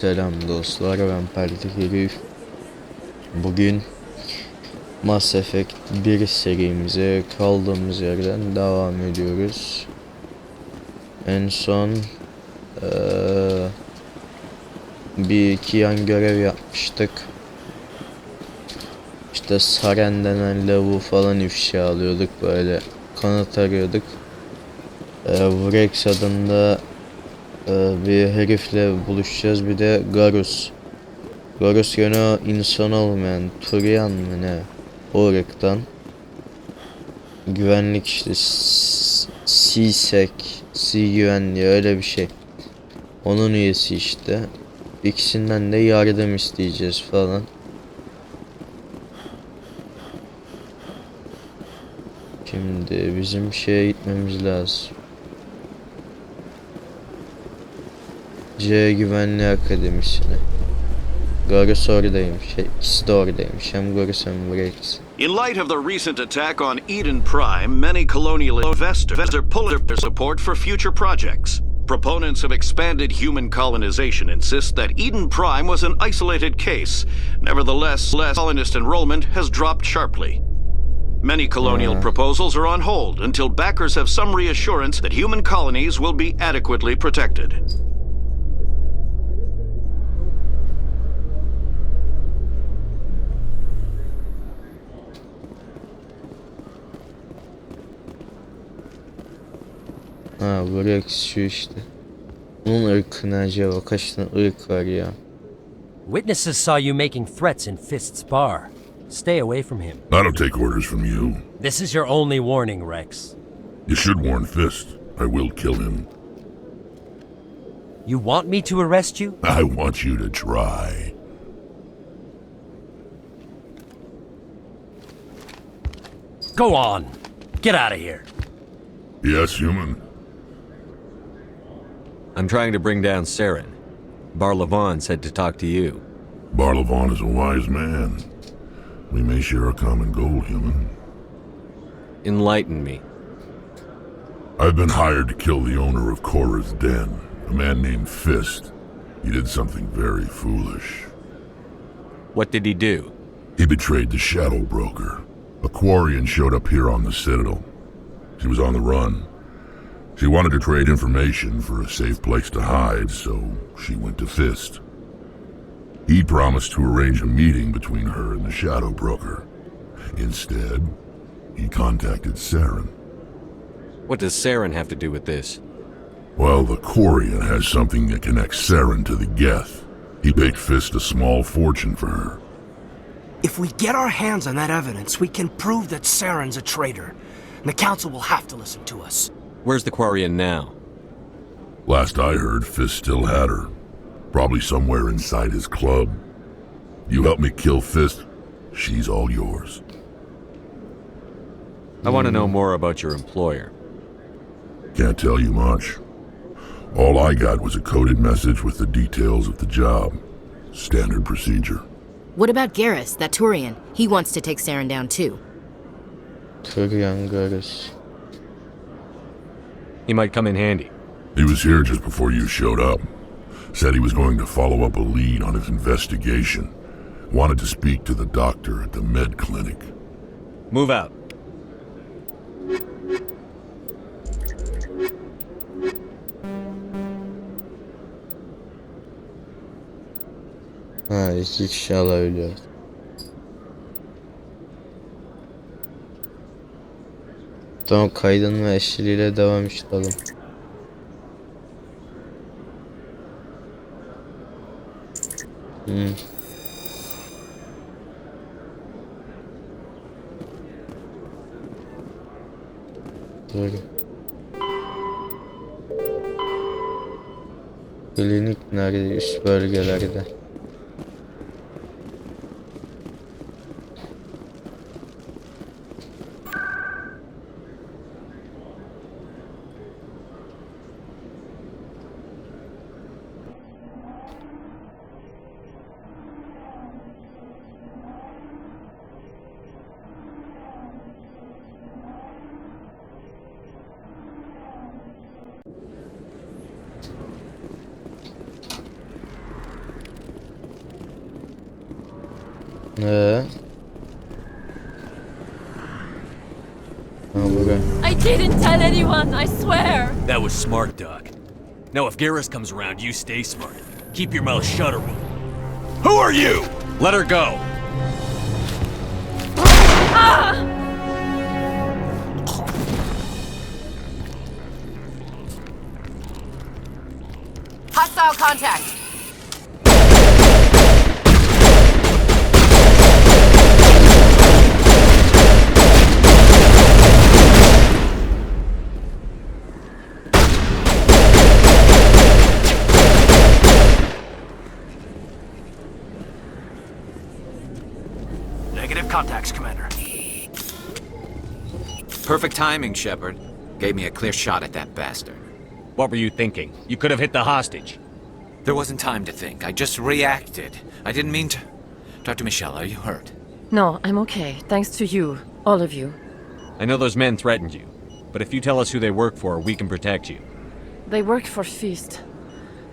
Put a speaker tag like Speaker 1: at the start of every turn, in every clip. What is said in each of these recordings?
Speaker 1: Selam dostlar, ben Altyazili. Bugün Mass Effect 1 serimize kaldığımız yerden devam ediyoruz. En son bir iki yan görev yapmıştık. İşte Saren denen lavuğu falan ifşa alıyorduk, böyle kanıt arıyorduk. Rex adında bir herifle buluşacağız, bir de Garus. Garus gene o insan olmayan Turian mı ne? O ırktan. Güvenlik işte C-Sec, C güvenliği öyle bir şey. Onun üyesi işte. İkisinden de yardım isteyeceğiz falan. Şimdi bizim şeye gitmemiz lazım. C Güvenliği Akademisi'ne. Garus oradaymış. İkisi de oradaymış. Hem Garus hem Rex.
Speaker 2: In light of the recent attack on Eden Prime, many colonial investors are pulling their support for future projects. Proponents of expanded human colonization insist that Eden Prime was an isolated case. Nevertheless, colonist enrollment has dropped sharply. Many colonial proposals are on hold until backers have some reassurance that human colonies will be adequately protected.
Speaker 1: Ha, bu Rex şu işte. Bunun ırkı ne acaba? Kaç tane ırk var ya?
Speaker 3: Witnesses saw you making threats in Fist's bar. Stay away from him.
Speaker 4: I don't take orders from you.
Speaker 3: This is your only warning, Rex.
Speaker 4: You should warn Fist. I will kill him.
Speaker 3: You want me to arrest you?
Speaker 4: I want you to try.
Speaker 3: Go on. Get out of here.
Speaker 4: Yes, human.
Speaker 5: I'm trying to bring down Saren. Barlavon said to talk to you.
Speaker 4: Barlavon is a wise man. We may share a common goal, human.
Speaker 5: Enlighten me.
Speaker 4: I've been hired to kill the owner of Cora's Den, a man named Fist. He did something very foolish.
Speaker 5: What did he do?
Speaker 4: He betrayed the Shadow Broker. A Quarian showed up here on the Citadel. She was on the run. She wanted to trade information for a safe place to hide, so she went to Fist. He promised to arrange a meeting between her and the Shadow Broker. Instead, he contacted Saren.
Speaker 5: What does Saren have to do with this?
Speaker 4: Well, the Quarian has something that connects Saren to the Geth. He paid Fist a small fortune for her.
Speaker 6: If we get our hands on that evidence, we can prove that Saren's a traitor. And the Council will have to listen to us.
Speaker 5: Where's the Quarian now?
Speaker 4: Last I heard, Fist still had her. Probably somewhere inside his club. You help me kill Fist, she's all yours.
Speaker 5: I want to know more about your employer.
Speaker 4: Can't tell you much. All I got was a coded message with the details of the job. Standard procedure.
Speaker 7: What about Garrus, that Turian? He wants to take Saren down too.
Speaker 1: Turian Garus.
Speaker 5: He might come in handy.
Speaker 4: He was here just before you showed up. Said he was going to follow up a lead on his investigation. Wanted to speak to the doctor at the med clinic.
Speaker 5: Move out.
Speaker 1: Ha, iki kişi alabiliyor. Tamam, kaydın ve eşliğiyle devam edelim. Böyle. Klinik nerede? Üst bölgelerde. Ha buraya.
Speaker 8: I didn't tell anyone, I swear.
Speaker 9: That was smart, Doc. Now if Garrus comes around, you stay smart. Keep your mouth shut or we'll... Who are you?
Speaker 5: Let her go!
Speaker 7: Hostile contact.
Speaker 6: Negative contacts, Commander.
Speaker 10: Perfect timing, Shepard. Gave me a clear shot at that bastard.
Speaker 9: What were you thinking? You could have hit the hostage.
Speaker 10: There wasn't time to think. I just reacted. I didn't mean to... Dr. Michelle, are you hurt?
Speaker 8: No, I'm okay, thanks to you, all of you.
Speaker 5: I know those men threatened you, but if you tell us who they work for, we can protect you.
Speaker 8: They work for Feast.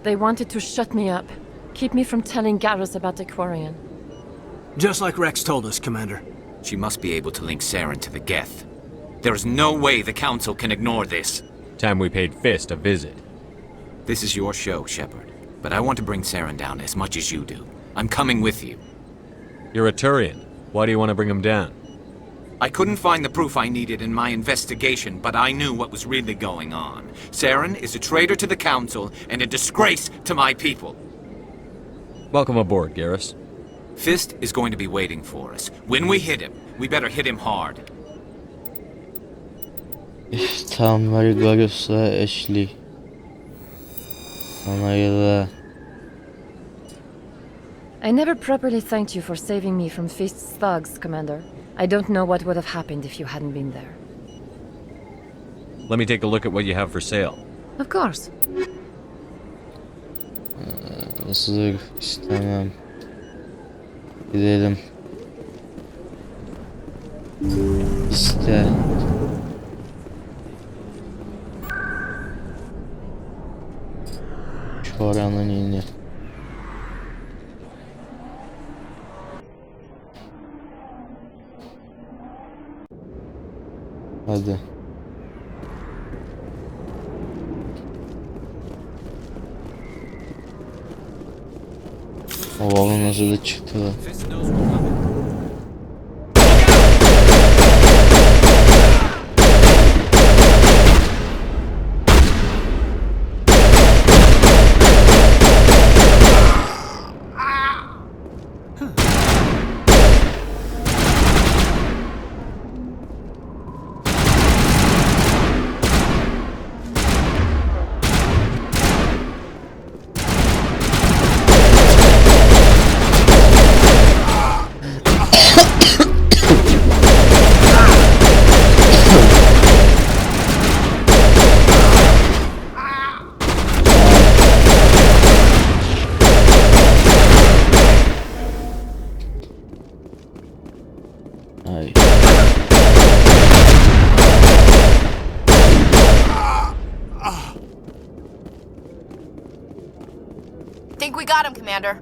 Speaker 8: They wanted to shut me up, keep me from telling Garrus about the Quarian.
Speaker 6: Just like Rex told us, Commander.
Speaker 10: She must be able to link Saren to the Geth. There is no way the Council can ignore this.
Speaker 5: Time we paid Fist a visit.
Speaker 10: This is your show, Shepard. But I want to bring Saren down as much as you do. I'm coming with you.
Speaker 5: You're a Turian. Why do you want to bring him down?
Speaker 10: I couldn't find the proof I needed in my investigation, but I knew what was really going on. Saren is a traitor to the Council and a disgrace to my people.
Speaker 5: Welcome aboard, Garrus.
Speaker 10: Fist is going to be waiting for us. When we hit him, we better hit him hard.
Speaker 1: İhtamları Garus'la eşli. Onayla.
Speaker 8: I never properly thanked you for saving me from Feast's thugs, Commander. I don't know what would have happened if you hadn't been there.
Speaker 5: Let me take a look at what you have for sale.
Speaker 8: Of course.
Speaker 1: Zırh istemem. Gidelim. İste. Çoranın iğni. Hadi. O baba nasıl da çıktı lan.
Speaker 10: Fist knows we're coming.
Speaker 1: Ay.
Speaker 7: Think we got him, Commander.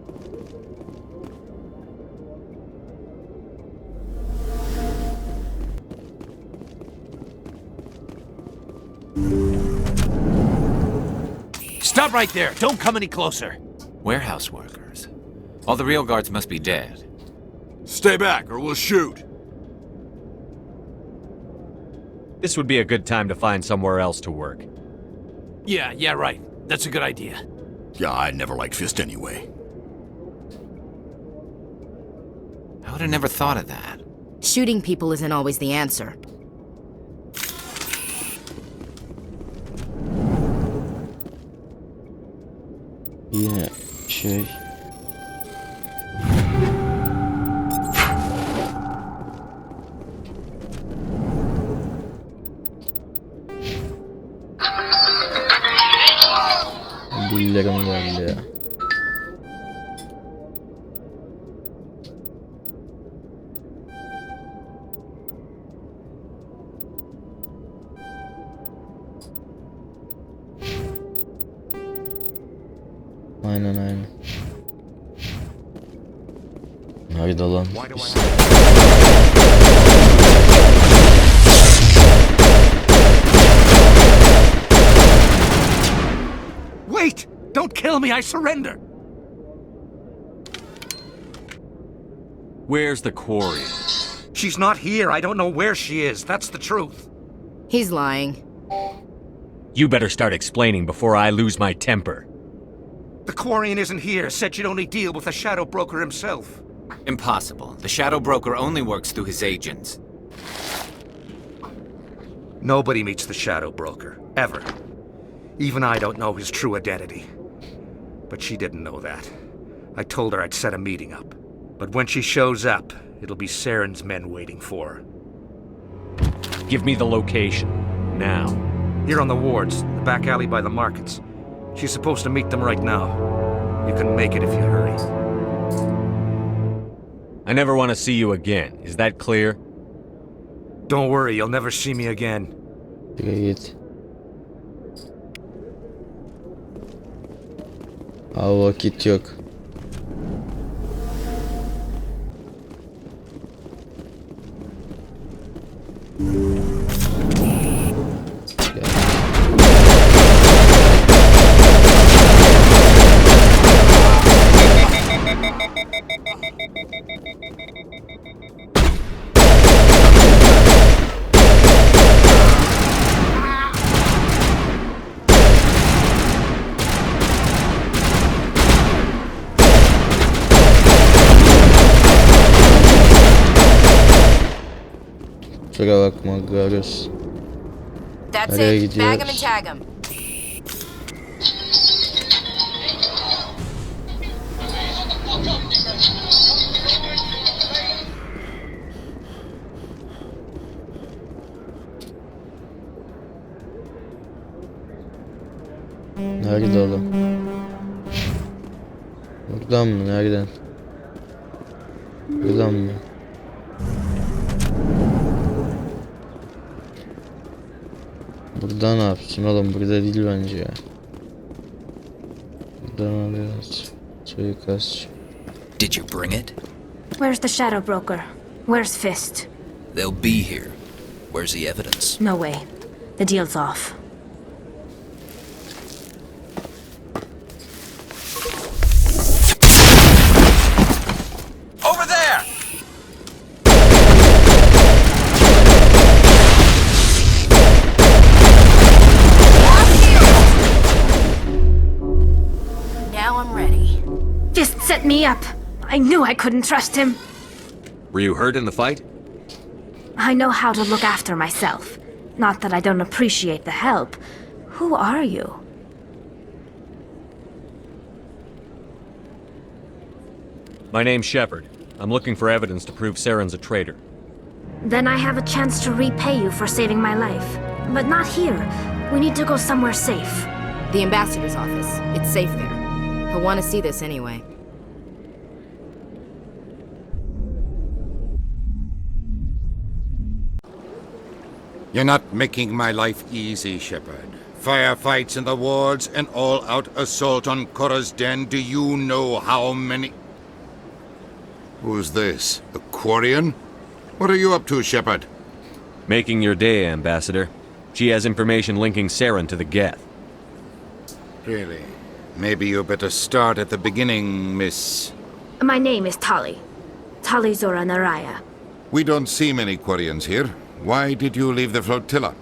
Speaker 9: Stop right there! Don't come any closer!
Speaker 10: Warehouse workers. All the real guards must be dead.
Speaker 2: Stay back or we'll shoot.
Speaker 5: This would be a good time to find somewhere else to work.
Speaker 9: Yeah, right. That's a good idea.
Speaker 2: Yeah, I never liked Fist anyway.
Speaker 10: I would have never thought of that.
Speaker 7: Shooting people isn't always the answer.
Speaker 1: Yine şey. Dillerim geldi ya. Aynen. Nerede lan?
Speaker 6: Wait! Don't kill me, I surrender!
Speaker 9: Where's the quarry?
Speaker 6: She's not here, I don't know where she is, that's the truth.
Speaker 7: He's lying.
Speaker 9: You better start explaining before I lose my temper.
Speaker 6: The Quarian isn't here, said she'd only deal with the Shadow Broker himself.
Speaker 10: Impossible. The Shadow Broker only works through his agents.
Speaker 6: Nobody meets the Shadow Broker, ever. Even I don't know his true identity. But she didn't know that. I told her I'd set a meeting up. But when she shows up, it'll be Saren's men waiting for her.
Speaker 9: Give me the location. Now.
Speaker 6: Here on the wards, the back alley by the markets. She's supposed to meet them right now. You can make it if you hurry.
Speaker 9: I never want to see you again. Is that clear?
Speaker 6: Don't worry, you'll never see me again.
Speaker 1: Git. Vakit yok. Kusura bakma Garus.
Speaker 7: That's
Speaker 1: Nereye
Speaker 7: it. Bag him and
Speaker 1: gidiyoruz?
Speaker 7: tag him.
Speaker 1: Nerede oğlum? Buradan mı? Nereden? Buradan mı? Burada ne yapsın oğlum? Burada değil bence ya. Buradan alıyoruz. Suikastçı.
Speaker 11: Did you bring it?
Speaker 12: Where's the Shadow Broker? Where's Fist?
Speaker 11: They'll be here. Where's the evidence?
Speaker 12: No way. The deal's off.
Speaker 10: Over there!
Speaker 7: Now I'm ready.
Speaker 12: Fist set me up. I knew I couldn't trust him.
Speaker 5: Were you hurt in the fight?
Speaker 12: I know how to look after myself. Not that I don't appreciate the help. Who are you?
Speaker 9: My name's Shepard. I'm looking for evidence to prove Saren's a traitor.
Speaker 12: Then I have a chance to repay you for saving my life. But not here. We need to go somewhere safe.
Speaker 7: The ambassador's office. It's safe there. He'll want to see this anyway.
Speaker 13: You're not making my life easy, Shepard. Firefights in the wards, an all-out assault on Korra's den. Do you know how many... Who's this? The Quarian? What are you up to, Shepard?
Speaker 5: Making your day, Ambassador. She has information linking Saren to the Geth.
Speaker 13: Really? Maybe you better start at the beginning, Miss...
Speaker 12: My name is Tali. Tali Zora Naraya.
Speaker 13: We don't see many Quarians here. Why did you leave the flotilla?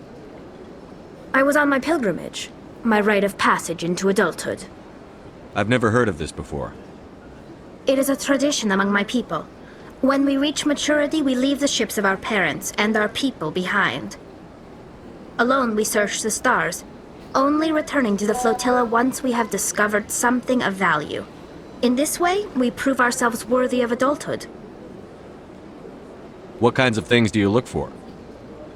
Speaker 12: I was on my pilgrimage. My rite of passage into adulthood.
Speaker 5: I've never heard of this before.
Speaker 12: It is a tradition among my people. When we reach maturity, we leave the ships of our parents and our people behind. Alone, we search the stars, only returning to the flotilla once we have discovered something of value. In this way, we prove ourselves worthy of adulthood.
Speaker 5: What kinds of things do you look for?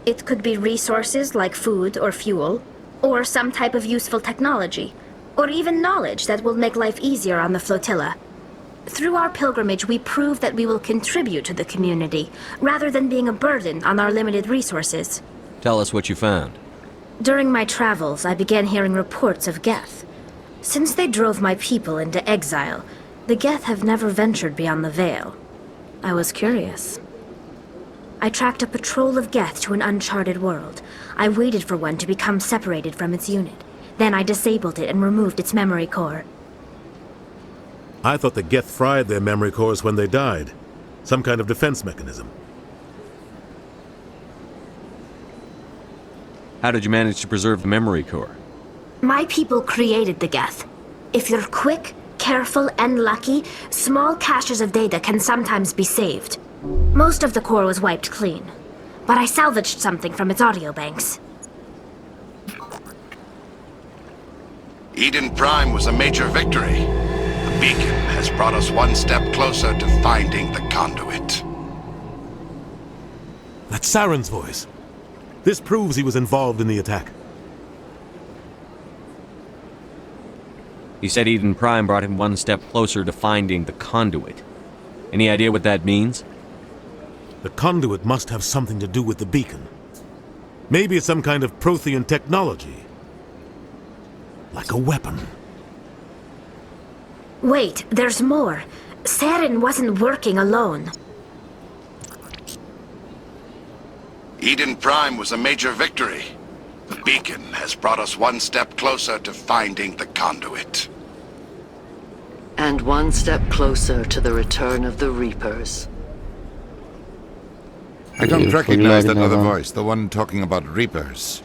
Speaker 12: It could be resources like food or fuel, or some type of useful technology, or even knowledge that will make life easier on the flotilla. Through our pilgrimage, we prove that we will contribute to the community, rather than being a burden on our limited resources.
Speaker 5: Tell us what you found.
Speaker 12: During my travels, I began hearing reports of Geth. Since they drove my people into exile, the Geth have never ventured beyond the Veil. I was curious. I tracked a patrol of Geth to an uncharted world. I waited for one to become separated from its unit. Then I disabled it and removed its memory core.
Speaker 14: I thought the Geth fried their memory cores when they died. Some kind of defense mechanism.
Speaker 5: How did you manage to preserve the memory core?
Speaker 12: My people created the Geth. If you're quick, careful, and lucky, small caches of data can sometimes be saved. Most of the core was wiped clean, but I salvaged something from its audio banks.
Speaker 15: Eden Prime was a major victory. The beacon has brought us one step closer to finding the conduit.
Speaker 14: That's Saren's voice. This proves he was involved in the attack.
Speaker 5: He said Eden Prime brought him one step closer to finding the conduit. Any idea what that means?
Speaker 14: The conduit must have something to do with the beacon. Maybe it's some kind of Prothean technology. Like a weapon.
Speaker 12: Wait, there's more. Saren wasn't working alone.
Speaker 15: Eden Prime was a major victory. The beacon has brought us one step closer to finding the conduit.
Speaker 16: And one step closer to the return of the Reapers.
Speaker 13: I don't recognize that other voice, the one talking about Reapers.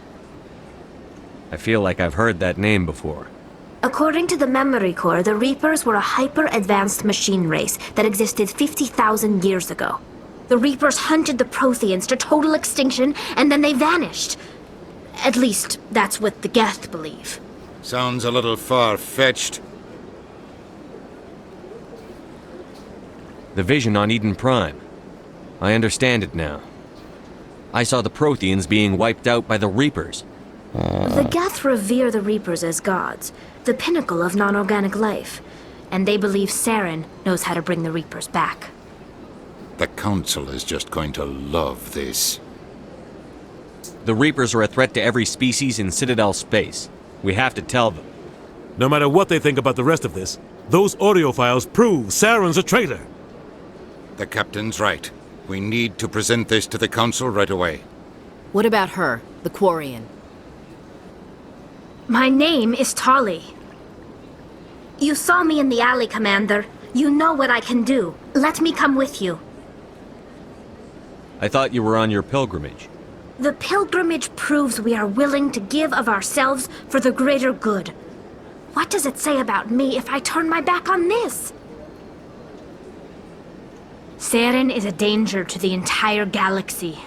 Speaker 5: I feel like I've heard that name before.
Speaker 12: According to the memory core, the Reapers were a hyper-advanced machine race that existed 50,000 years ago. The Reapers hunted the Protheans to total extinction, and then they vanished. At least, that's what the Geth believe.
Speaker 13: Sounds a little far-fetched.
Speaker 5: The vision on Eden Prime. I understand it now. I saw the Protheans being wiped out by the Reapers.
Speaker 12: The Geth revere the Reapers as gods, the pinnacle of non-organic life. And they believe Saren knows how to bring the Reapers back.
Speaker 13: The Council is just going to love this.
Speaker 5: The Reapers are a threat to every species in Citadel space. We have to tell them.
Speaker 14: No matter what they think about the rest of this, those audio files prove Saren's a traitor.
Speaker 13: The Captain's right. We need to present this to the Council right away.
Speaker 7: What about her, the Quarian?
Speaker 12: My name is Tali. You saw me in the alley, Commander. You know what I can do. Let me come with you.
Speaker 5: I thought you were on your pilgrimage.
Speaker 12: The pilgrimage proves we are willing to give of ourselves for the greater good. What does it say about me if I turn my back on this? Saren is a danger to the entire galaxy.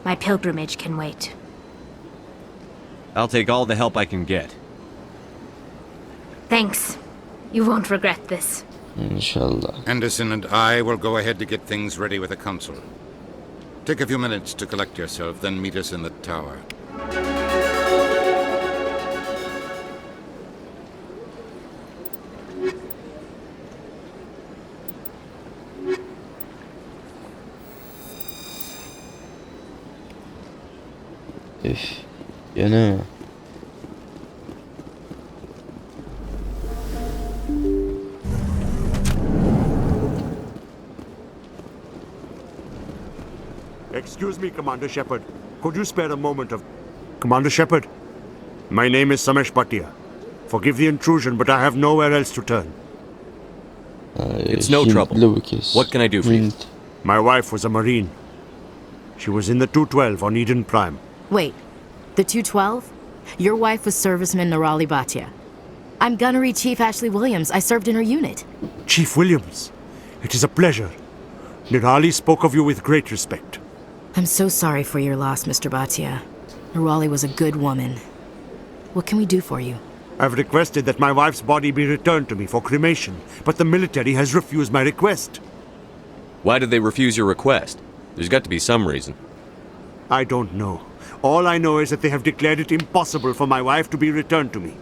Speaker 12: My pilgrimage can wait.
Speaker 5: I'll take all the help I can get.
Speaker 12: Thanks. You won't regret this.
Speaker 1: Inshallah.
Speaker 13: Anderson and I will go ahead to get things ready with the Council. Take a few minutes to collect yourself, then meet us in the tower.
Speaker 1: Üf. Gene mi?
Speaker 17: Excuse me, Commander Shepard. Could you spare a moment of... Commander Shepard, my name is Samesh Bhatia. Forgive the intrusion, but I have nowhere else to turn.
Speaker 5: It's no trouble. What can I do for you?
Speaker 17: My wife was a Marine. She was in the 212 on Eden Prime.
Speaker 7: Wait, the 212? Your wife was Serviceman Nirali Bhatia. I'm Gunnery Chief Ashley Williams. I served in her unit.
Speaker 17: Chief Williams, it is a pleasure. Nirali spoke of you with great respect.
Speaker 7: I'm so sorry for your loss, Mr. Bhatia. Nirali was a good woman. What can we do for you?
Speaker 17: I've requested that my wife's body be returned to me for cremation, but the military has refused my request.
Speaker 5: Why did they refuse your request? There's got to be some reason.
Speaker 17: I don't know. All I know is that they have declared it impossible for my wife to be returned to me.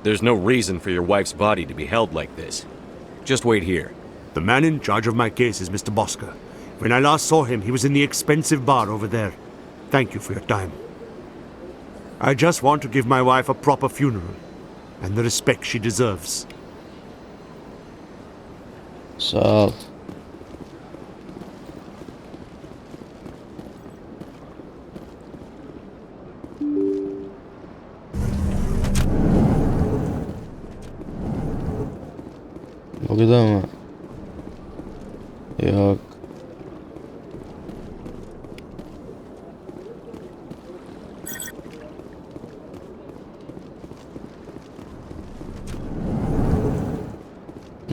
Speaker 5: There's no reason for your wife's body to be held like this. Just wait here.
Speaker 17: The man in charge of my case is Mr. Bosker. When I last saw him, he was in the expensive bar over there. Thank you for your time. I just want to give my wife a proper funeral, and the respect she deserves.
Speaker 1: Sağ ol. Burada mı? Yok.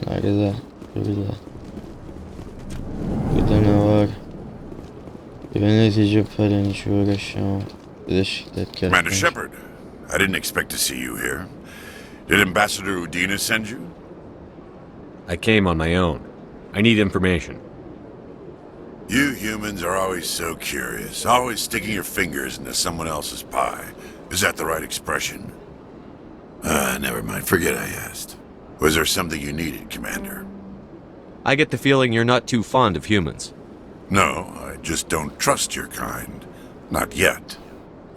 Speaker 1: Nerede? Burada. Burada ne var? Yönetici falan hiç uğraşamam.
Speaker 4: Commander Shepard, I didn't expect to see you here. Did Ambassador Udina send you?
Speaker 5: I came on my own. I need information.
Speaker 4: You humans are always so curious, always sticking your fingers into someone else's pie. Is that the right expression? Never mind, forget I asked. Was there something you needed, Commander?
Speaker 5: I get the feeling you're not too fond of humans.
Speaker 4: No, I just don't trust your kind. Not yet.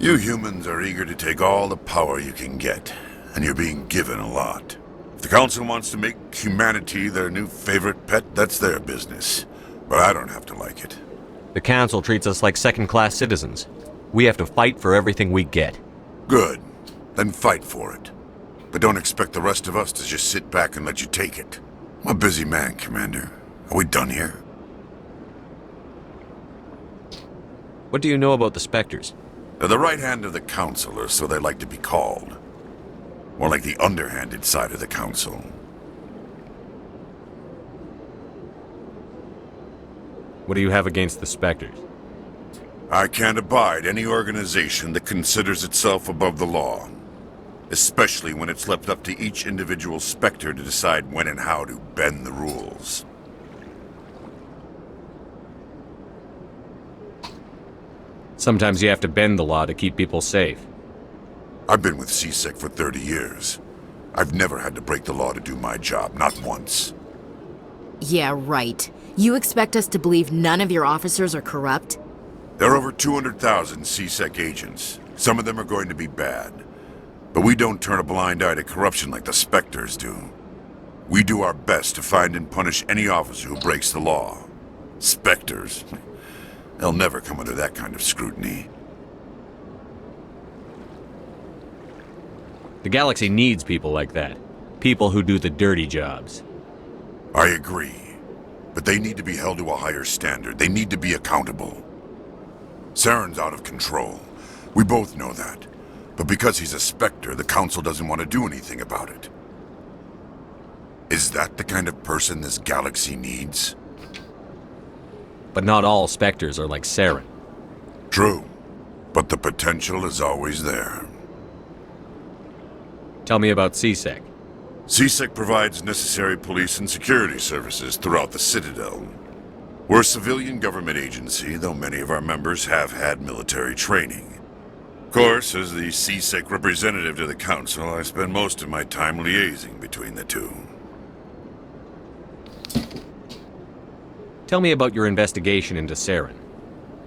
Speaker 4: You humans are eager to take all the power you can get, and you're being given a lot. If the Council wants to make humanity their new favorite pet, that's their business. But I don't have to like it.
Speaker 5: The Council treats us like second-class citizens. We have to fight for everything we get.
Speaker 4: Good. Then fight for it. But don't expect the rest of us to just sit back and let you take it. I'm a busy man, Commander. Are we done here?
Speaker 5: What do you know about the Spectres?
Speaker 4: They're the right hand of the Council, or so they like to be called. More like the underhanded side of the Council.
Speaker 5: What do you have against the Spectres?
Speaker 4: I can't abide any organization that considers itself above the law. Especially when it's left up to each individual Spectre to decide when and how to bend the rules.
Speaker 5: Sometimes you have to bend the law to keep people safe.
Speaker 4: I've been with CSEC for 30 years. I've never had to break the law to do my job, not once.
Speaker 7: Yeah, right. You expect us to believe none of your officers are corrupt?
Speaker 4: There are over 200,000 CSEC agents. Some of them are going to be bad. But we don't turn a blind eye to corruption like the Spectres do. We do our best to find and punish any officer who breaks the law. Spectres? They'll never come under that kind of scrutiny.
Speaker 5: The galaxy needs people like that. People who do the dirty jobs.
Speaker 4: I agree. But they need to be held to a higher standard. They need to be accountable. Saren's out of control. We both know that. But because he's a Spectre, the Council doesn't want to do anything about it. Is that the kind of person this galaxy needs?
Speaker 5: But not all Spectres are like Saren.
Speaker 4: True. But the potential is always there.
Speaker 5: Tell me about CSEC.
Speaker 4: CSEC provides necessary police and security services throughout the Citadel. We're a civilian government agency, though many of our members have had military training. Of course, as the CSEC representative to the Council, I spend most of my time liaising between the two.
Speaker 5: Tell me about your investigation into Saren.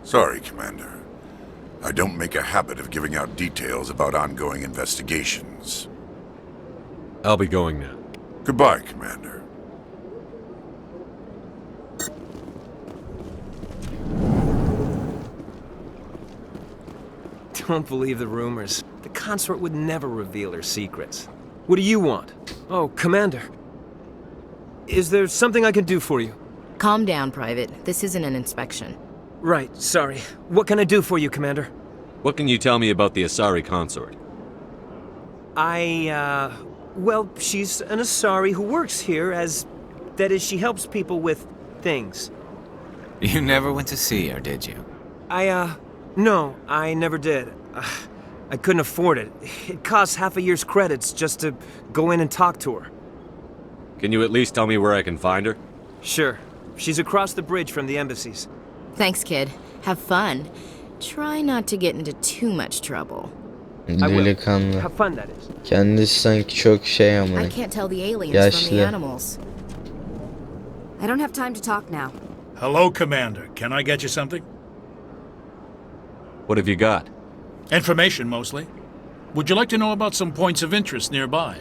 Speaker 4: Sorry, Commander. I don't make a habit of giving out details about ongoing investigations.
Speaker 5: I'll be going now.
Speaker 4: Goodbye, Commander.
Speaker 18: Don't believe the rumors. The consort would never reveal her secrets. What do you want? Oh, Commander. Is there something I can do for you?
Speaker 7: Calm down, Private. This isn't an inspection.
Speaker 18: Right, sorry. What can I do for you, Commander?
Speaker 5: What can you tell me about the Asari consort?
Speaker 18: Well, she's an Asari who works here as... That is, she helps people with things.
Speaker 10: You never went to see her, did you?
Speaker 18: No, I never did. I couldn't afford it. It costs half a year's credits just to go in and talk to her.
Speaker 5: Can you at least tell me where I can find her?
Speaker 18: Sure. She's across the bridge from the embassies.
Speaker 7: Thanks, kid. Have fun. Try not to get into too much trouble.
Speaker 1: Delikanlı.
Speaker 18: Have fun, that is.
Speaker 1: Kendisi sanki çok şey ama.
Speaker 7: I can't tell the aliens from the
Speaker 1: Yaşlı.
Speaker 7: animals.
Speaker 19: I don't have time to talk now.
Speaker 20: Hello, Commander. Can I get you something?
Speaker 5: What have you got?
Speaker 20: Information, mostly. Would you like to know about some points of interest nearby?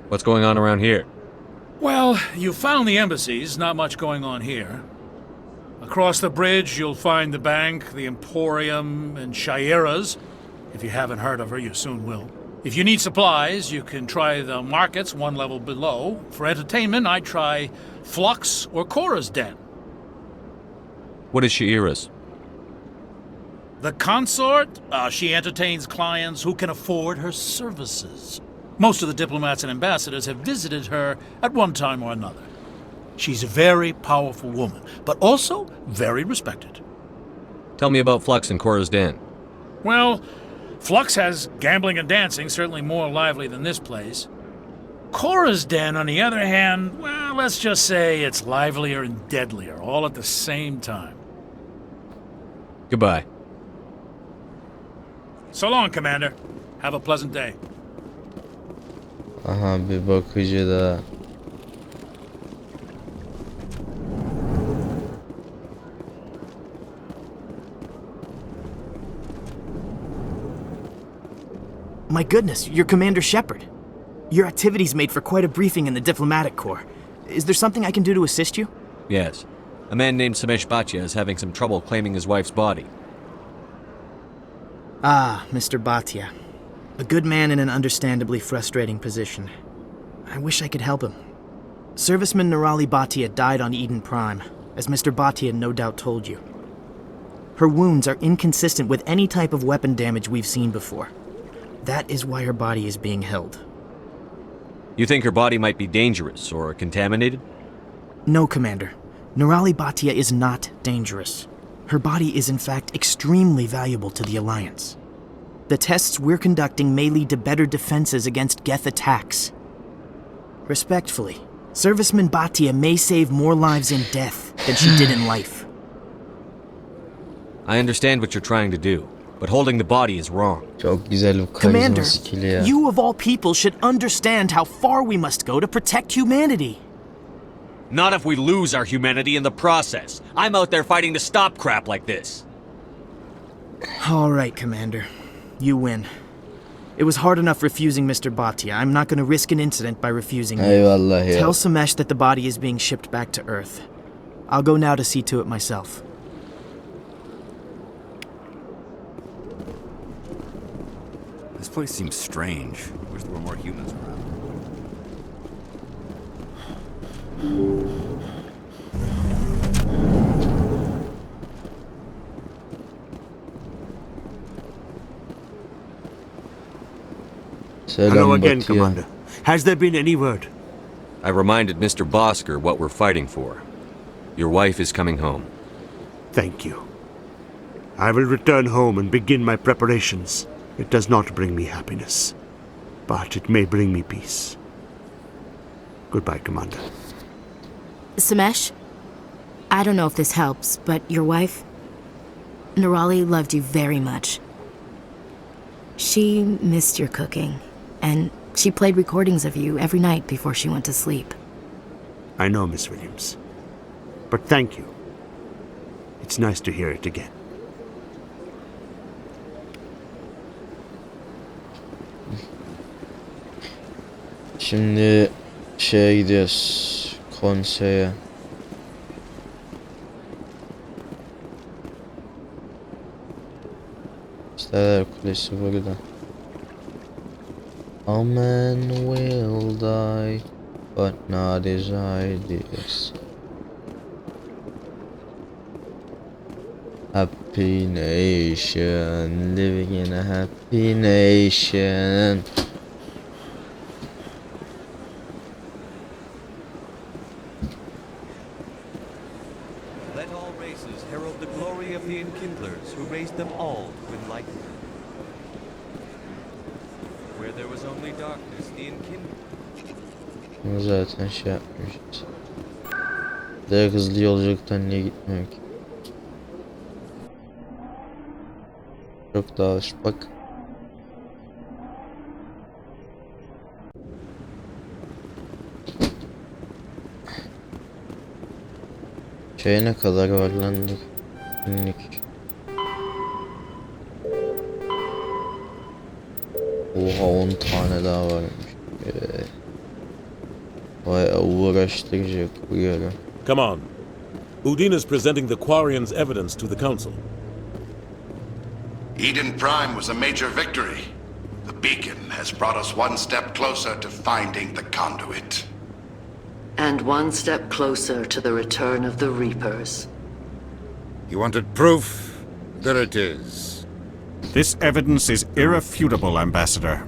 Speaker 5: What's going on around here?
Speaker 20: Well, you found the embassies, not much going on here. Across the bridge, you'll find the bank, the Emporium, and Shaira's. If you haven't heard of her, you soon will. If you need supplies, you can try the markets one level below. For entertainment, I'd try Flux or Cora's Den.
Speaker 5: What is Shaira's?
Speaker 20: The consort? She entertains clients who can afford her services. Most of the diplomats and ambassadors have visited her at one time or another. She's a very powerful woman, but also very respected.
Speaker 5: Tell me about Flux and Cora's Den.
Speaker 20: Well, Flux has gambling and dancing, certainly more lively than this place. Cora's Den, on the other hand, well, let's just say it's livelier and deadlier, all at the same time.
Speaker 5: Goodbye.
Speaker 20: So long, Commander. Have a pleasant day.
Speaker 1: Aha, bir bakıcı da.
Speaker 21: My goodness, you're Commander Shepard. Your activities made for quite a briefing in the diplomatic corps. Is there something I can do to assist you?
Speaker 5: Yes. A man named Samesh Bhatia is having some trouble claiming his wife's body.
Speaker 21: Ah, Mr. Bhatia. A good man in an understandably frustrating position. I wish I could help him. Serviceman Nirali Bhatia died on Eden Prime, as Mr. Bhatia no doubt told you. Her wounds are inconsistent with any type of weapon damage we've seen before. That is why her body is being held.
Speaker 5: You think her body might be dangerous or contaminated?
Speaker 21: No, Commander. Nirali Bhatia is not dangerous. Her body is in fact extremely valuable to the Alliance. The tests we're conducting may lead to better defenses against Geth attacks. Respectfully, Serviceman Bhatia may save more lives in death than she did in life.
Speaker 5: I understand what you're trying to do, but holding the body is wrong.
Speaker 1: Çok güzel bir
Speaker 21: Commander,
Speaker 1: karizma skill'i ya.
Speaker 21: you of all people should understand how far we must go to protect humanity.
Speaker 5: Not if we lose our humanity in the process. I'm out there fighting to stop crap like this.
Speaker 21: All right, Commander. You win. It was hard enough refusing Mr. Bhatia. I'm not going to risk an incident by refusing you.
Speaker 1: Eyvallah ya.
Speaker 21: Tell Samesh that the body is being shipped back to Earth. I'll go now to see to it myself.
Speaker 22: This place seems strange. Wish there were more humans around.
Speaker 17: Hello again,
Speaker 1: Bhatia.
Speaker 17: Commander. Has there been any word?
Speaker 5: I reminded Mr. Bosker what we're fighting for. Your wife is coming home.
Speaker 17: Thank you. I will return home and begin my preparations. It does not bring me happiness, but it may bring me peace. Goodbye, Commander.
Speaker 7: Samesh, I don't know if this helps, but your wife, Nirali, loved you very much. She missed your cooking, and she played recordings of you every night before she went to sleep.
Speaker 17: I know, Miss Williams. But thank you. It's nice to hear it again.
Speaker 1: Şimdi şeye gidiyoruz. Konseye. İşte Kulesi burada. A man will die, but not his ideas. Happy nation, living in a happy nation.
Speaker 23: Let all races herald the glory of the enkindlers who raised them all to enlightenment. Where there was only darkness, the enkindlers...
Speaker 1: Zaten şey yapmışız. Daha hızlı yolculuktan niye gitmiyor ki? Çok daha hoş bak. Şeye ne kadar var lan dur. Günlük. Oha 10 tane daha varmış. Bayağı uğraştıracak bu görev.
Speaker 14: Come on. Udin is presenting the Quarians' evidence to the Council.
Speaker 15: Eden Prime was a major victory. The beacon has brought us one step closer to finding the conduit.
Speaker 16: And one step closer to the return of the Reapers.
Speaker 13: You wanted proof? There it is.
Speaker 2: This evidence is irrefutable, Ambassador.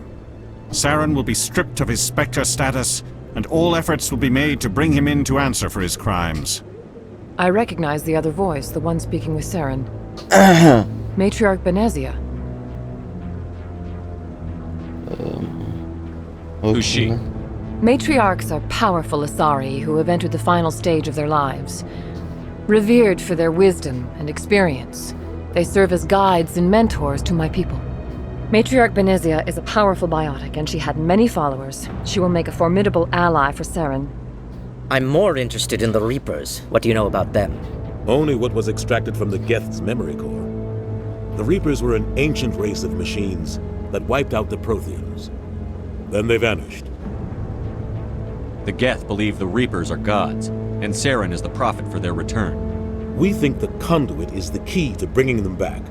Speaker 2: Saren will be stripped of his Spectre status, and all efforts will be made to bring him in to answer for his crimes.
Speaker 3: I recognize the other voice, the one speaking with Saren. Matriarch Benezia.
Speaker 5: Who's she?
Speaker 3: Matriarchs are powerful Asari who have entered the final stage of their lives. Revered for their wisdom and experience, they serve as guides and mentors to my people. Matriarch Benezia is a powerful biotic, and she had many followers. She will make a formidable ally for Saren.
Speaker 8: I'm more interested in the Reapers. What do you know about them?
Speaker 14: Only what was extracted from the Geth's memory core. The Reapers were an ancient race of machines that wiped out the Protheans. Then they vanished.
Speaker 5: The Geth believe the Reapers are gods, and Saren is the prophet for their return.
Speaker 14: We think the conduit is the key to bringing them back.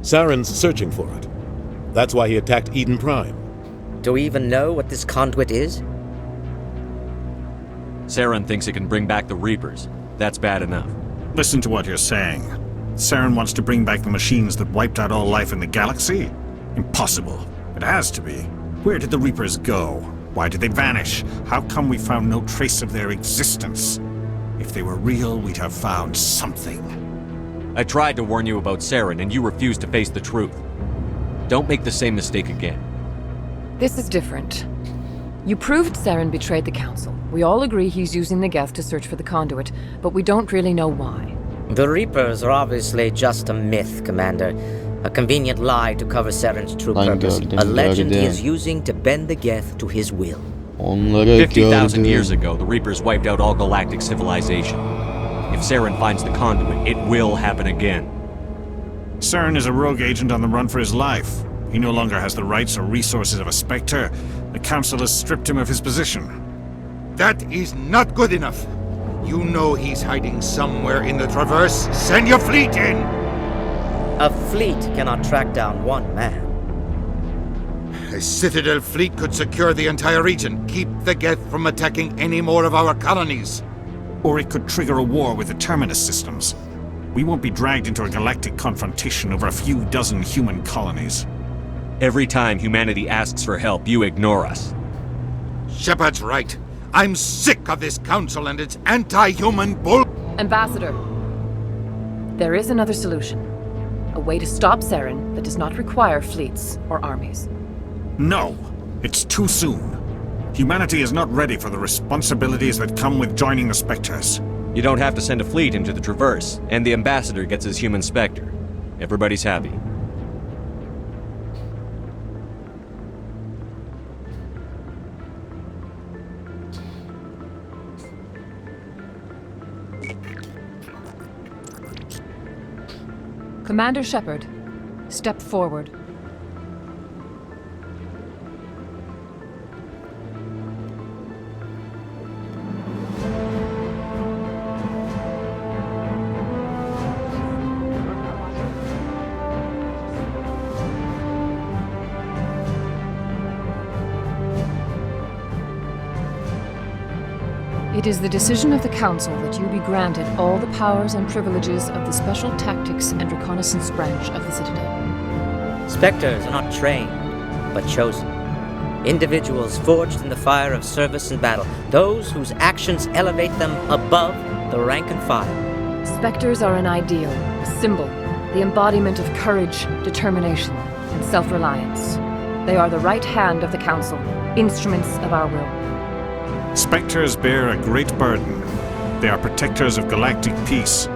Speaker 14: Saren's searching for it. That's why he attacked Eden Prime.
Speaker 8: Do we even know what this conduit is?
Speaker 5: Saren thinks it can bring back the Reapers. That's bad enough.
Speaker 2: Listen to what you're saying. Saren wants to bring back the machines that wiped out all life in the galaxy? Impossible. It has to be. Where did the Reapers go? Why did they vanish? How come we found no trace of their existence? If they were real, we'd have found something.
Speaker 5: I tried to warn you about Saren, and you refused to face the truth. Don't make the same mistake again.
Speaker 3: This is different. You proved Saren betrayed the Council. We all agree he's using the Geth to search for the conduit, but we don't really know why.
Speaker 8: The Reapers are obviously just a myth, Commander. A convenient lie to cover Saren's true purpose. A legend he is using to bend the Geth to his will.
Speaker 5: 50,000 years ago, the Reapers wiped out all galactic civilization. If Saren finds the conduit, it will happen again.
Speaker 2: Saren is a rogue agent on the run for his life. He no longer has the rights or resources of a Spectre. The Council has stripped him of his position.
Speaker 13: That is not good enough. You know he's hiding somewhere in the Traverse. Send your fleet in!
Speaker 8: A fleet cannot track down one man.
Speaker 13: A Citadel fleet could secure the entire region, keep the Geth from attacking any more of our colonies.
Speaker 2: Or it could trigger a war with the Terminus systems. We won't be dragged into a galactic confrontation over a few dozen human colonies.
Speaker 5: Every time humanity asks for help, you ignore us.
Speaker 13: Shepard's right. I'm sick of this council and its anti-human bull...
Speaker 3: Ambassador, there is another solution. A way to stop Saren that does not require fleets or armies.
Speaker 2: No, it's too soon. Humanity is not ready for the responsibilities that come with joining the Spectres.
Speaker 5: You don't have to send a fleet into the Traverse, and the Ambassador gets his human Spectre. Everybody's happy.
Speaker 3: Commander Shepard, step forward. It is the decision of the Council that you be granted all the powers and privileges of the Special Tactics and Reconnaissance Branch of the Citadel.
Speaker 8: Spectres are not trained, but chosen. Individuals forged in the fire of service and battle. Those whose actions elevate them above the rank and file.
Speaker 3: Spectres are an ideal, a symbol, the embodiment of courage, determination, and self-reliance. They are the right hand of the Council, instruments of our will.
Speaker 2: Spectres bear a great burden. They are protectors of galactic peace,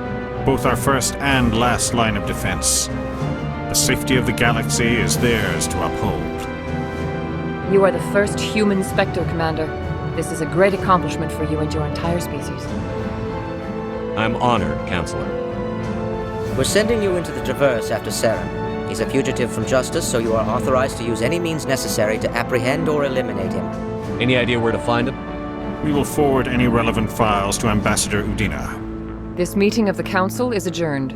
Speaker 2: both our first and last line of defense. The safety of the galaxy is theirs to uphold.
Speaker 3: You are the first human Spectre, Commander. This is a great accomplishment for you and your entire species.
Speaker 5: I'm honored, Counselor.
Speaker 8: We're sending you into the Traverse after Saren. He's a fugitive from justice, so you are authorized to use any means necessary to apprehend or eliminate him.
Speaker 5: Any idea where to find him?
Speaker 2: We will forward any relevant files to Ambassador Udina.
Speaker 3: This meeting of the Council is adjourned.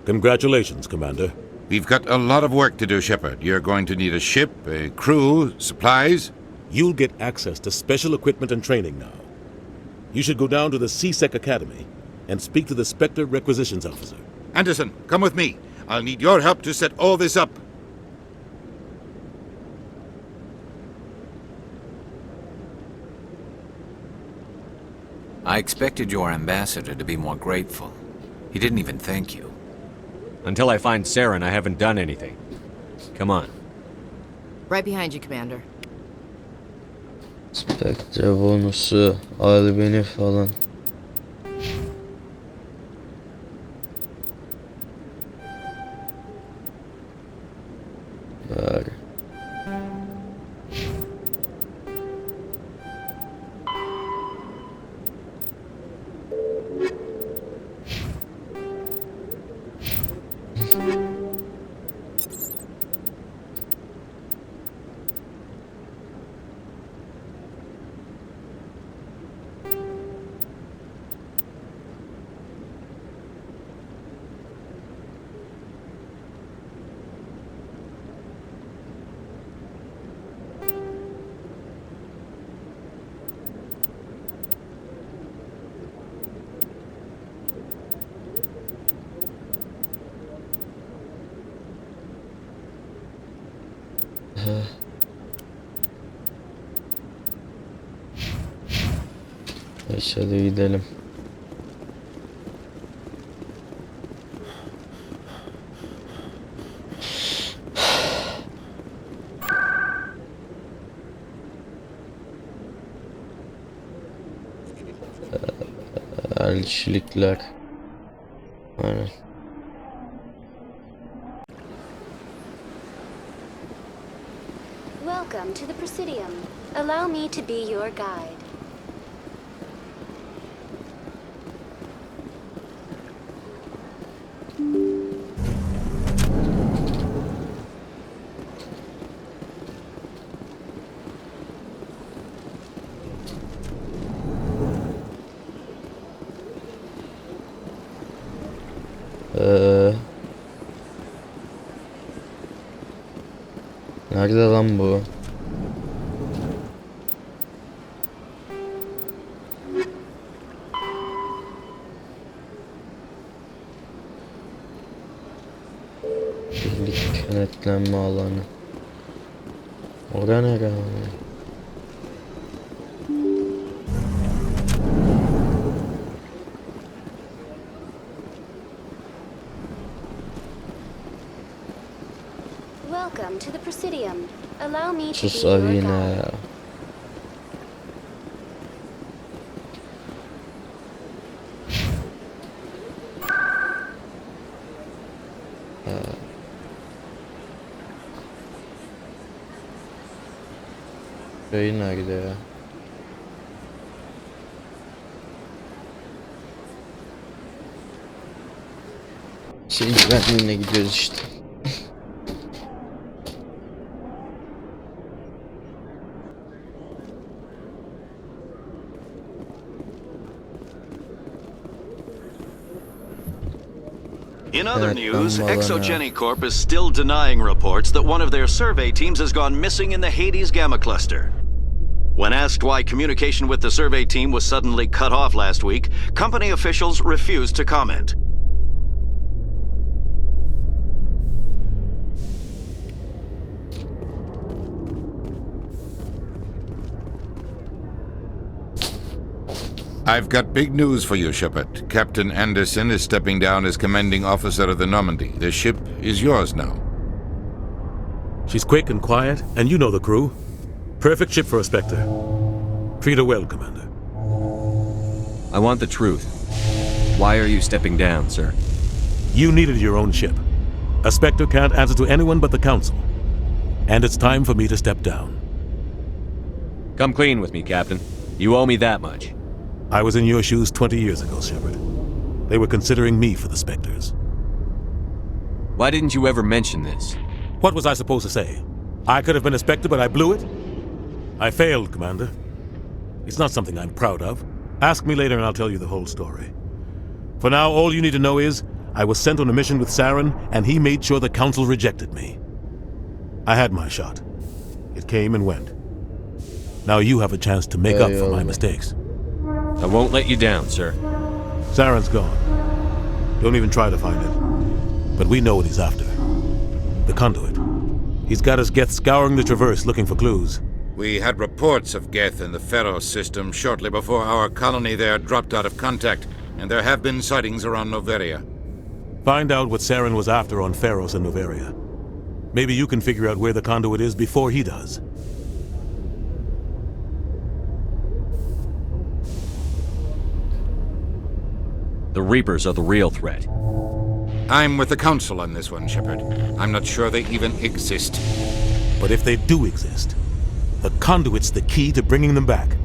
Speaker 14: Congratulations, Commander.
Speaker 13: We've got a lot of work to do, Shepard. You're going to need a ship, a crew, supplies.
Speaker 14: You'll get access to special equipment and training now. You should go down to the C-Sec Academy and speak to the Spectre Requisitions Officer.
Speaker 13: Anderson, come with me. I'll need your help to set all this up.
Speaker 10: I expected your ambassador to be more grateful. He didn't even thank you.
Speaker 5: Until I find Saren, I haven't done anything. Come on.
Speaker 19: Right behind you, Commander.
Speaker 1: Spectre bonusu, albeni falan. Ver. Hadi gidelim. Elçilikler. Aynen.
Speaker 6: Welcome to the Presidium. Allow me to be your guide.
Speaker 1: Nerede lan bu? Birlik kenetlenme alanı. Orada nere abi?
Speaker 6: Welcome to the Presidium. Allow me to be
Speaker 1: Sus
Speaker 6: your
Speaker 1: Avina
Speaker 6: guide.
Speaker 1: ya. Şey nerede ya? Şey güvenliğine gidiyoruz işte.
Speaker 9: In other news, Exogeny Corp is still denying reports that one of their survey teams has gone missing in the Hades Gamma Cluster. When asked why communication with the survey team was suddenly cut off last week, company officials refused to comment.
Speaker 13: I've got big news for you, Shepard. Captain Anderson is stepping down as commanding officer of the Normandy. The ship is yours now.
Speaker 14: She's quick and quiet, and you know the crew. Perfect ship for a Spectre. Treat her well, Commander.
Speaker 5: I want the truth. Why are you stepping down, sir?
Speaker 14: You needed your own ship. A Spectre can't answer to anyone but the Council. And it's time for me to step down.
Speaker 5: Come clean with me, Captain. You owe me that much.
Speaker 14: I was in your shoes 20 years ago, Shepard. They were considering me for the Spectres.
Speaker 5: Why didn't you ever mention this?
Speaker 14: What was I supposed to say? I could have been a Spectre, but I blew it? I failed, Commander. It's not something I'm proud of. Ask me later and I'll tell you the whole story. For now, all you need to know is, I was sent on a mission with Saren, and he made sure the Council rejected me. I had my shot. It came and went. Now you have a chance to make up for my mistakes.
Speaker 5: I won't let you down, sir.
Speaker 14: Saren's gone. Don't even try to find it. But we know what he's after. The conduit. He's got his Geth scouring the Traverse looking for clues.
Speaker 13: We had reports of Geth in the Pharos system shortly before our colony there dropped out of contact, and there have been sightings around Noveria.
Speaker 14: Find out what Saren was after on Pharos and Noveria. Maybe you can figure out where the conduit is before he does.
Speaker 5: The Reapers are the real threat.
Speaker 13: I'm with the Council on this one, Shepard. I'm not sure they even exist.
Speaker 14: But if they do exist, the conduit's the key to bringing them back.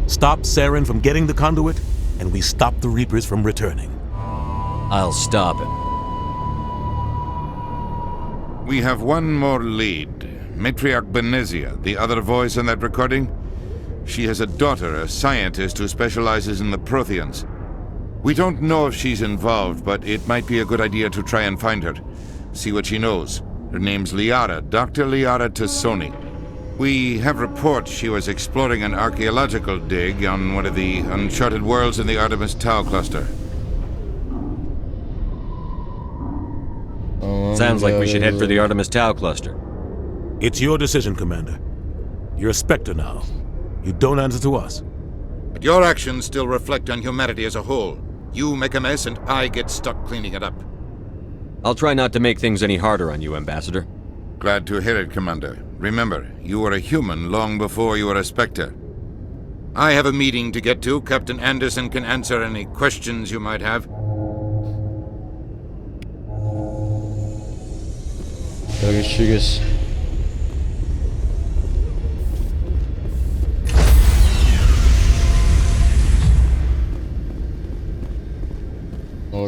Speaker 14: Stop Saren from getting the conduit, and we stop the Reapers from returning.
Speaker 5: I'll stop him.
Speaker 13: We have one more lead. Matriarch Benezia, the other voice in that recording. She has a daughter, a scientist who specializes in the Protheans. We don't know if she's involved, but it might be a good idea to try and find her. See what she knows. Her name's Liara, Dr. Liara Tassoni. We have reports she was exploring an archaeological dig on one of the uncharted worlds in the Artemis Tau cluster.
Speaker 5: Sounds like we should head for the Artemis Tau cluster.
Speaker 14: It's your decision, Commander. You're a Spectre now. You don't answer to us.
Speaker 13: But your actions still reflect on humanity as a whole. You make a mess and I get stuck cleaning it up.
Speaker 5: I'll try not to make things any harder on you, Ambassador.
Speaker 13: Glad to hear it, Commander. Remember, you were a human long before you were a Spectre. I have a meeting to get to. Captain Anderson can answer any questions you might have.
Speaker 1: Görüşürüz.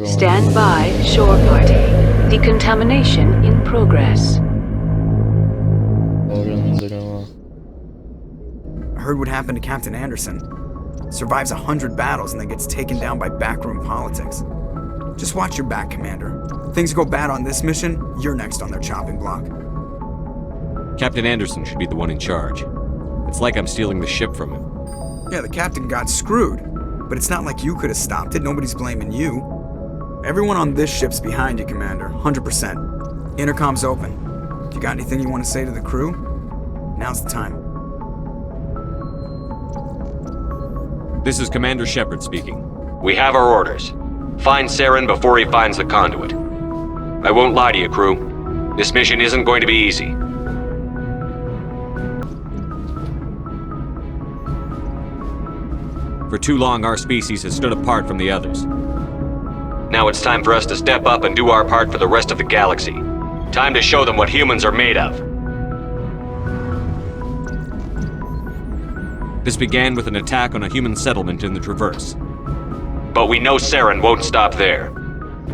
Speaker 4: Stand by, shore party. Decontamination in progress.
Speaker 11: I heard what happened to Captain Anderson. Survives 100 battles and then gets taken down by backroom politics. Just watch your back, Commander. Things go bad on this mission, you're next on their chopping block.
Speaker 5: Captain Anderson should be the one in charge. It's like I'm stealing the ship from him.
Speaker 11: Yeah, the captain got screwed. But it's not like you could have stopped it. Nobody's blaming you. Everyone on this ship's behind you, Commander. 100%. Intercom's open. If you got anything you want to say to the crew, now's the time.
Speaker 5: This is Commander Shepard speaking. We have our orders. Find Saren before he finds the conduit. I won't lie to you, crew. This mission isn't going to be easy. For too long, our species has stood apart from the others. Now it's time for us to step up and do our part for the rest of the galaxy. Time to show them what humans are made of. This began with an attack on a human settlement in the Traverse. But we know Saren won't stop there.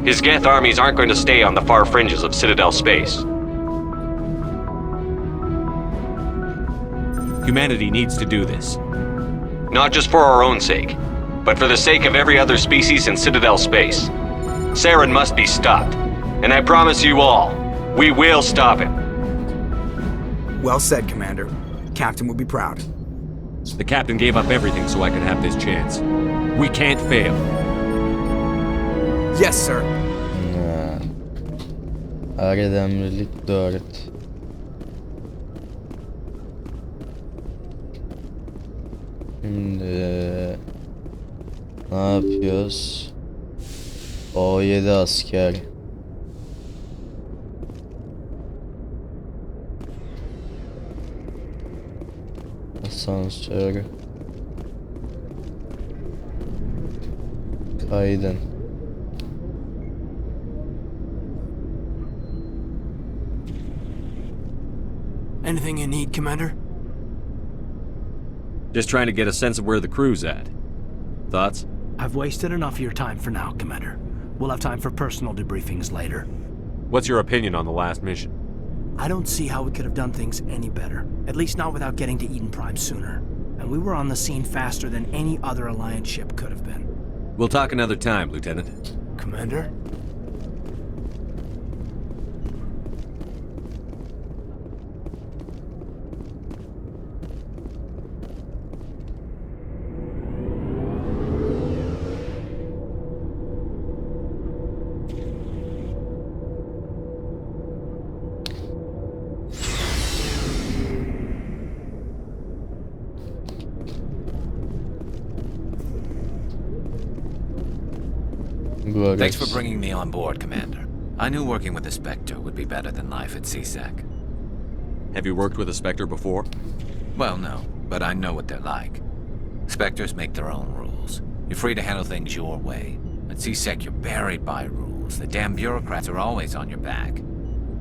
Speaker 5: His Geth armies aren't going to stay on the far fringes of Citadel space. Humanity needs to do this. Not just for our own sake, but for the sake of every other species in Citadel space. Saren must be stopped. And I promise you all, we will stop him.
Speaker 11: Well said, Commander. Captain will be proud.
Speaker 5: The captain gave up everything so I could have this chance. We can't fail.
Speaker 11: Yes, sir.
Speaker 1: Erdemlilik 4. Şimdi ne yapıyoruz? O7 asker. Asansör. Kaydın.
Speaker 12: Anything you need, Commander?
Speaker 5: Just trying to get a sense of where the crew's at. Thoughts?
Speaker 12: I've wasted enough of your time for now, Commander. We'll have time for personal debriefings later.
Speaker 5: What's your opinion on the last mission?
Speaker 12: I don't see how we could have done things any better. At least not without getting to Eden Prime sooner. And we were on the scene faster than any other Alliance ship could have been.
Speaker 5: We'll talk another time, Lieutenant.
Speaker 12: Commander?
Speaker 10: Thanks for bringing me on board, Commander. I knew working with the Spectre would be better than life at CSEC.
Speaker 5: Have you worked with a Spectre before?
Speaker 10: Well, no, but I know what they're like. Spectres make their own rules. You're free to handle things your way. At CSEC, you're buried by rules. The damn bureaucrats are always on your back.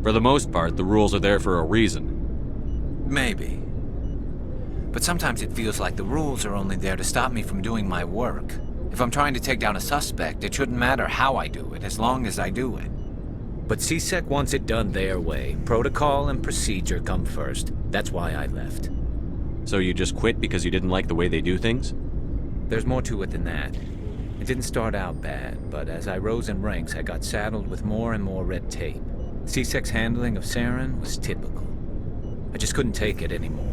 Speaker 5: For the most part, the rules are there for a reason.
Speaker 10: Maybe. But sometimes it feels like the rules are only there to stop me from doing my work. If I'm trying to take down a suspect, it shouldn't matter how I do it, as long as I do it.
Speaker 18: But CSEC wants it done their way. Protocol and procedure come first. That's why I left.
Speaker 5: So you just quit because you didn't like the way they do things?
Speaker 18: There's more to it than that. It didn't start out bad, but as I rose in ranks, I got saddled with more and more red tape. CSEC's handling of Saren was typical. I just couldn't take it anymore.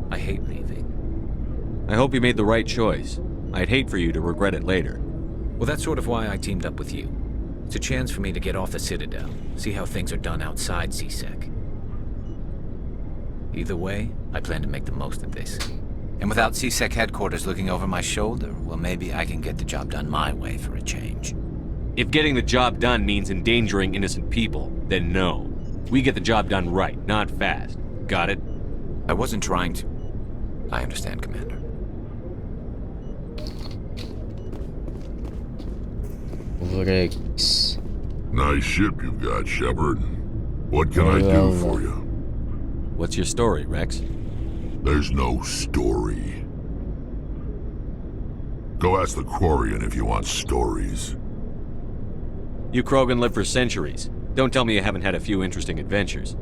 Speaker 18: I hate leaving.
Speaker 5: I hope you made the right choice. I'd hate for you to regret it later.
Speaker 18: Well, that's sort of why I teamed up with you. It's a chance for me to get off the Citadel, see how things are done outside CSEC. Either way, I plan to make the most of this.
Speaker 10: And without CSEC headquarters looking over my shoulder, well, maybe I can get the job done my way for a change.
Speaker 5: If getting the job done means endangering innocent people, then no. We get the job done right, not fast. Got it?
Speaker 10: I wasn't trying to... I understand, Commander.
Speaker 1: Rex.
Speaker 15: Nice ship you've got, Shepard. What can I do for you?
Speaker 5: What's your story, Rex?
Speaker 15: There's no story. Go ask the Quarian if you want stories.
Speaker 5: You Krogan lived for centuries. Don't tell me you haven't had a few interesting adventures.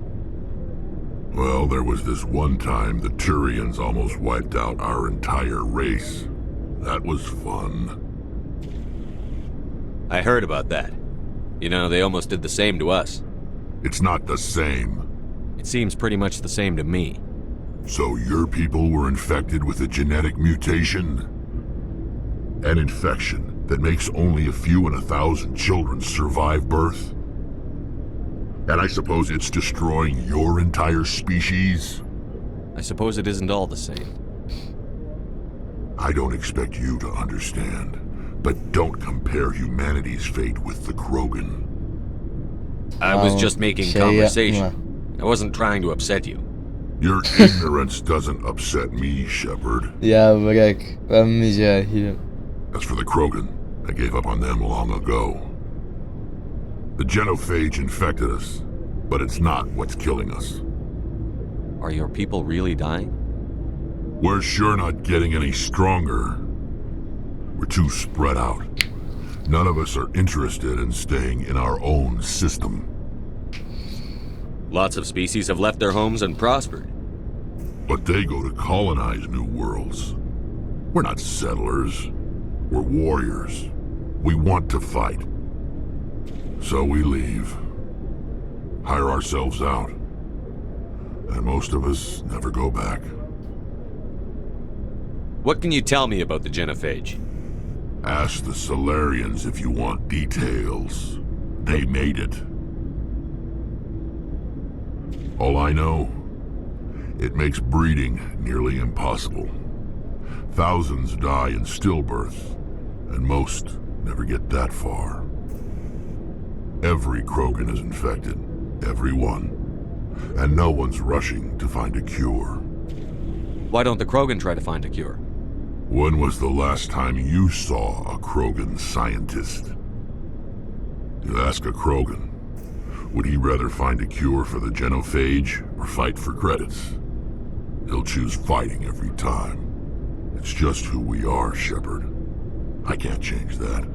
Speaker 15: Well, there was this one time the Turians almost wiped out our entire race. That was fun.
Speaker 5: I heard about that. You know, they almost did the same to us.
Speaker 15: It's not the same.
Speaker 5: It seems pretty much the same to me.
Speaker 15: So your people were infected with a genetic mutation? An infection that makes only a few in 1,000 children survive birth? And I suppose it's destroying your entire species?
Speaker 5: I suppose it isn't all the same.
Speaker 15: I don't expect you to understand. But don't compare humanity's fate with the Krogan.
Speaker 5: I was just making conversation. I wasn't trying to upset you.
Speaker 15: Your ignorance doesn't upset me, Shepard.
Speaker 1: Ya bırak, ben mi cahilim?
Speaker 15: As for the Krogan, I gave up on them long ago. The genophage infected us, but it's not what's killing us.
Speaker 5: Are your people really dying?
Speaker 15: We're sure not getting any stronger. We're too spread out. None of us are interested in staying in our own system.
Speaker 5: Lots of species have left their homes and prospered.
Speaker 15: But they go to colonize new worlds. We're not settlers. We're warriors. We want to fight. So we leave. Hire ourselves out. And most of us never go back.
Speaker 5: What can you tell me about the genophage?
Speaker 15: Ask the Solarians if you want details. They made it. All I know, it makes breeding nearly impossible. Thousands die in stillbirth, and most never get that far. Every Krogan is infected, every one, and no one's rushing to find a cure.
Speaker 5: Why don't the Krogan try to find a cure?
Speaker 15: When was the last time you saw a Krogan scientist? You ask a Krogan, would he rather find a cure for the genophage or fight for credits? He'll choose fighting every time. It's just who we are, Shepard. I can't change that.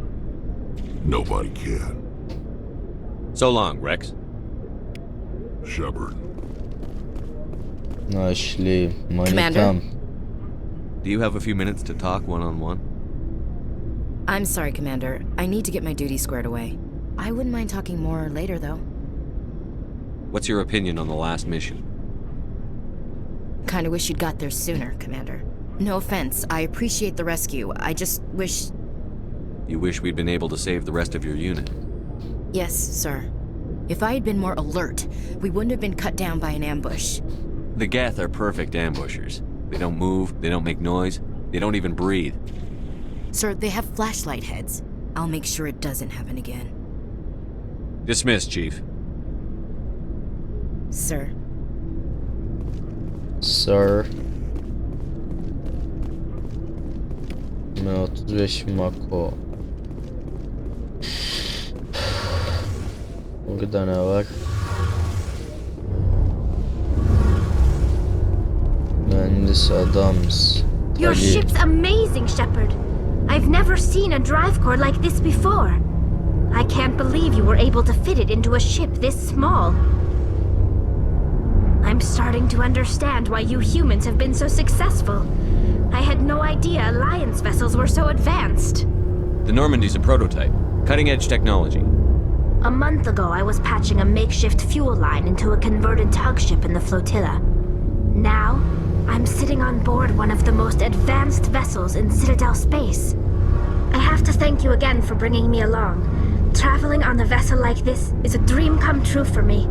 Speaker 15: Nobody can.
Speaker 5: So long, Rex.
Speaker 15: Shepard.
Speaker 1: Ashley,
Speaker 19: Commander?
Speaker 1: manitam.
Speaker 23: Do you have a few minutes to talk one-on-one?
Speaker 19: I'm sorry, Commander. I need to get my duties squared away. I wouldn't mind talking more later, though.
Speaker 5: What's your opinion on the last mission?
Speaker 19: Kinda wish you'd got there sooner, Commander. No offense, I appreciate the rescue. I just wish...
Speaker 5: You wish we'd been able to save the rest of your unit?
Speaker 19: Yes, sir. If I had been more alert, we wouldn't have been cut down by an ambush.
Speaker 5: The Geth are perfect ambushers. They don't move, they don't make noise, they don't even breathe.
Speaker 19: Sir, they have flashlight heads. I'll make sure it doesn't happen again.
Speaker 5: Dismissed, Chief.
Speaker 19: Sir.
Speaker 1: Sir. M35 Mako. Burada ne var? Mühendis Adams.
Speaker 6: Your
Speaker 1: Tabii.
Speaker 6: ship's amazing, Shepard. I've never seen a drive core like this before. I can't believe you were able to fit it into a ship this small. I'm starting to understand why you humans have been so successful. I had no idea Alliance vessels were so advanced.
Speaker 5: The Normandy's a prototype. Cutting-edge technology.
Speaker 6: A month ago, I was patching a makeshift fuel line into a converted tug ship in the flotilla. Now, I'm sitting on board one of the most advanced vessels in Citadel space. I have to thank you again for bringing me along. Traveling on a vessel like this is a dream come true for me.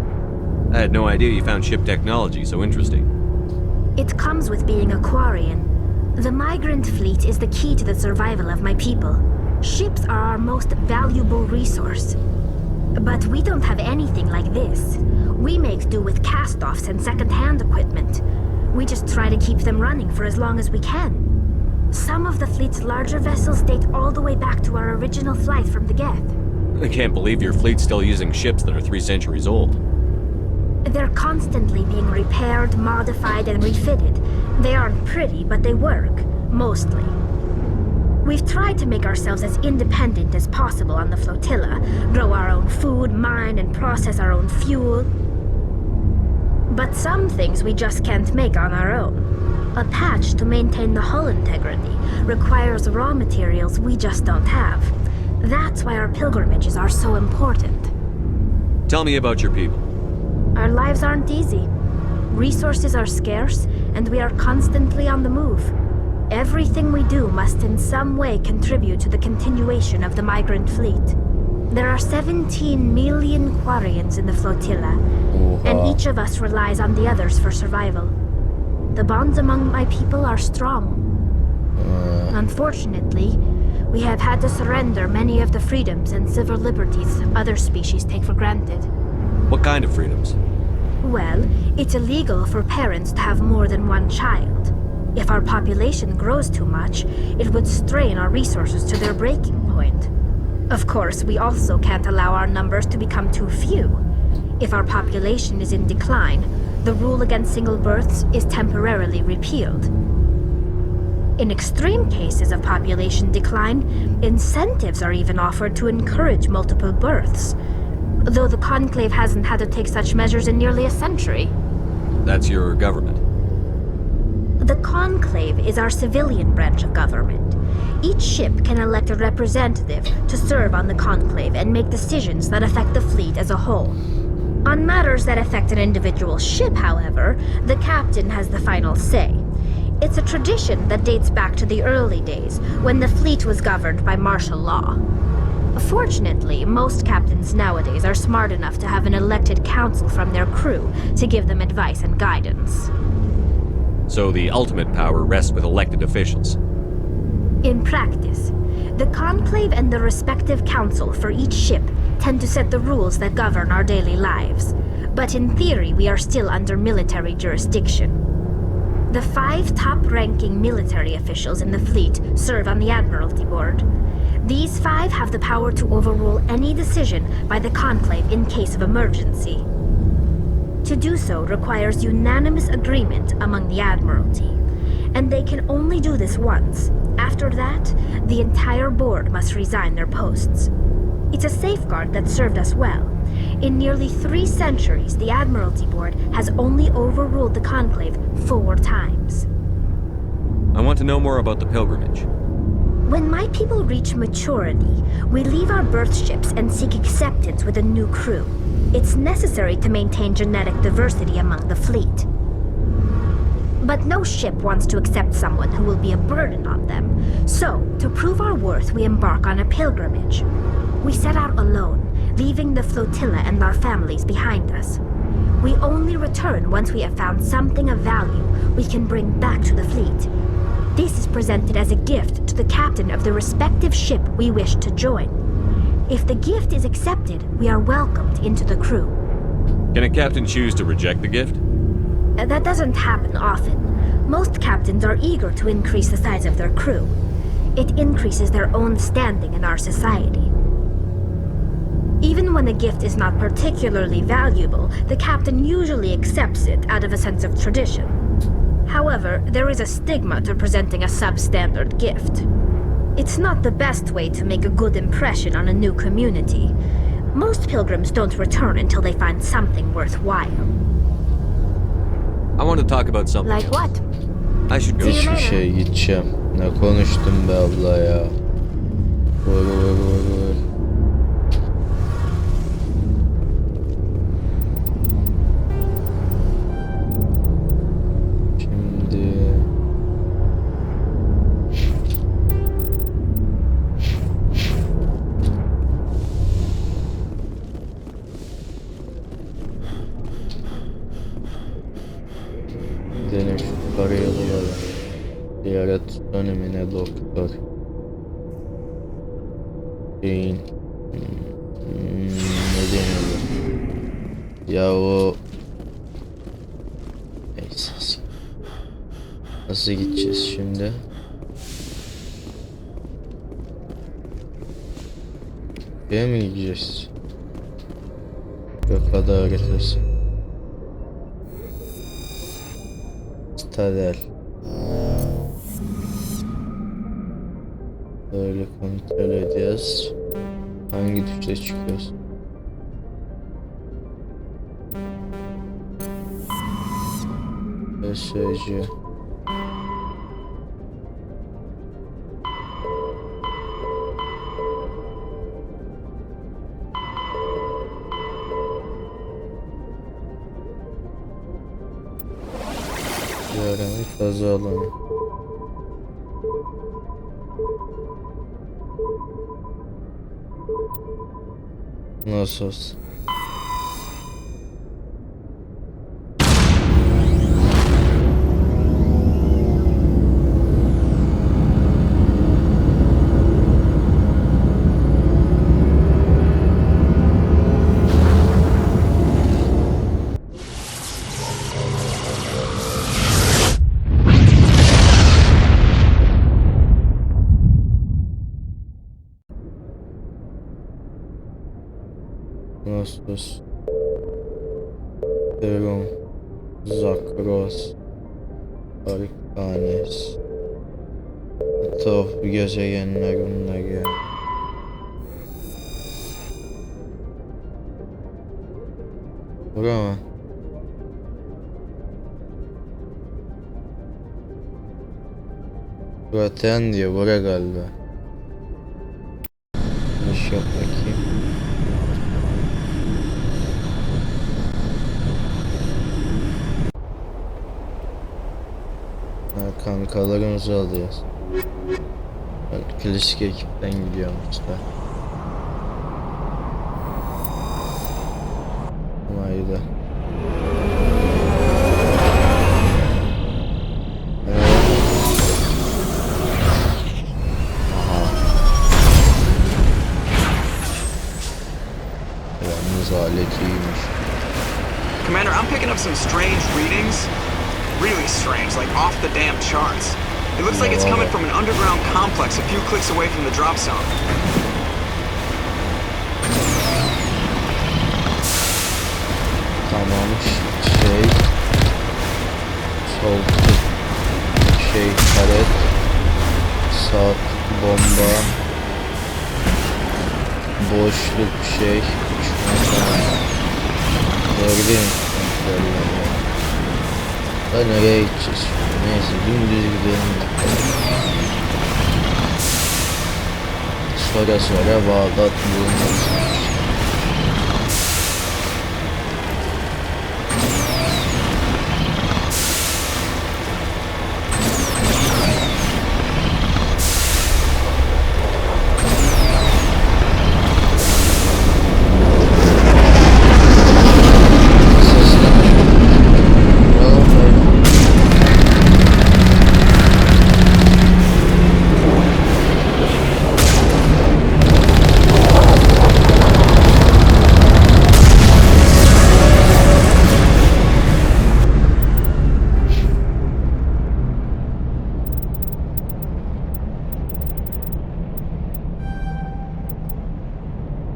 Speaker 5: I had no idea you found ship technology so interesting.
Speaker 6: It comes with being a Quarian. The migrant fleet is the key to the survival of my people. Ships are our most valuable resource. But we don't have anything like this. We make do with cast-offs and second-hand equipment. We just try to keep them running for as long as we can. Some of the fleet's larger vessels date all the way back to our original flight from the Geth.
Speaker 5: I can't believe your fleet's still using ships that are 3 centuries old.
Speaker 6: They're constantly being repaired, modified, and refitted. They aren't pretty, but they work. Mostly. We've tried to make ourselves as independent as possible on the flotilla, grow our own food, mine, and process our own fuel. But some things we just can't make on our own. A patch to maintain the hull integrity requires raw materials we just don't have. That's why our pilgrimages are so important.
Speaker 5: Tell me about your people.
Speaker 6: Our lives aren't easy. Resources are scarce, and we are constantly on the move. Everything we do must in some way contribute to the continuation of the migrant fleet. There are 17 million Quarians in the flotilla, and each of us relies on the others for survival. The bonds among my people are strong. Unfortunately, we have had to surrender many of the freedoms and civil liberties other species take for granted.
Speaker 5: What kind of freedoms?
Speaker 6: Well, it's illegal for parents to have more than one child. If our population grows too much, it would strain our resources to their breaking point. Of course, we also can't allow our numbers to become too few. If our population is in decline, the rule against single births is temporarily repealed. In extreme cases of population decline, incentives are even offered to encourage multiple births, though the Conclave hasn't had to take such measures in nearly a century.
Speaker 5: That's your government.
Speaker 6: The Conclave is our civilian branch of government. Each ship can elect a representative to serve on the Conclave and make decisions that affect the fleet as a whole. On matters that affect an individual ship, however, the captain has the final say. It's a tradition that dates back to the early days, when the fleet was governed by martial law. Fortunately, most captains nowadays are smart enough to have an elected council from their crew to give them advice and guidance.
Speaker 5: So the ultimate power rests with elected officials.
Speaker 6: In practice, the Conclave and the respective council for each ship tend to set the rules that govern our daily lives. But in theory, we are still under military jurisdiction. The 5 top-ranking military officials in the fleet serve on the Admiralty Board. These 5 have the power to overrule any decision by the Conclave in case of emergency. To do so requires unanimous agreement among the Admiralty, and they can only do this once. After that, the entire board must resign their posts. It's a safeguard that served us well, In nearly 3 centuries, the Admiralty Board has only overruled the Conclave 4 times.
Speaker 23: I want to know more about the pilgrimage.
Speaker 6: When my people reach maturity, we leave our birth ships and seek acceptance with a new crew. It's necessary to maintain genetic diversity among the fleet. But no ship wants to accept someone who will be a burden on them. So, to prove our worth, we embark on a pilgrimage. We set out alone, leaving the flotilla and our families behind us. We only return once we have found something of value we can bring back to the fleet. This is presented as a gift to the captain of the respective ship we wish to join. If the gift is accepted, we are welcomed into the crew.
Speaker 23: Can a captain choose to reject the gift?
Speaker 6: That doesn't happen often. Most captains are eager to increase the size of their crew. It increases their own standing in our society. Even when a gift is not particularly valuable, the captain usually accepts it out of a sense of tradition. However, there is a stigma to presenting a substandard gift. It's not the best way to make a good impression on a new community. Most pilgrims don't return until they find something worthwhile.
Speaker 23: I want to talk about something.
Speaker 6: Like what?
Speaker 23: I should go.
Speaker 1: Hiçbir şey, gideceğim. Ne konuştum be abla ya. Vur. Şimdi gidelim şu parayı alalım. Ziyaret dönemine doktor. Ne deniyordu? Ya o... Neyse. Nasıl gideceğiz şimdi? Buraya mı gideceğiz? Yok, ada haritası. Stadel. Böyle kontrol edeceğiz. Hangi tuşa çıkıyoruz? Mesajı. Yarın kaza alanı. Nasıl olsun? Nostos, Teron, Zakros, Arkanes. Etraf bir gezegenler bunlar ya. Bura mı? Bura ten diyor, bura galiba. İş yap bakayım. Kankalarımızı alıyoruz. Ben klasik ekipten gidiyorum işte. Haydi. Aha. Yalnız alet iyiymiş.
Speaker 11: Commander, I'm picking up some strange readings. Really strange, like off the damn charts. It looks like it's coming from an underground complex a few clicks away from the drop zone.
Speaker 1: Tamam, sol taret, sağ bomba, boşluk şey. Doğru değil mi? Da nereye gideceğiz? Neyse dümdüz gidelim. Sonra Bağdat bulunur.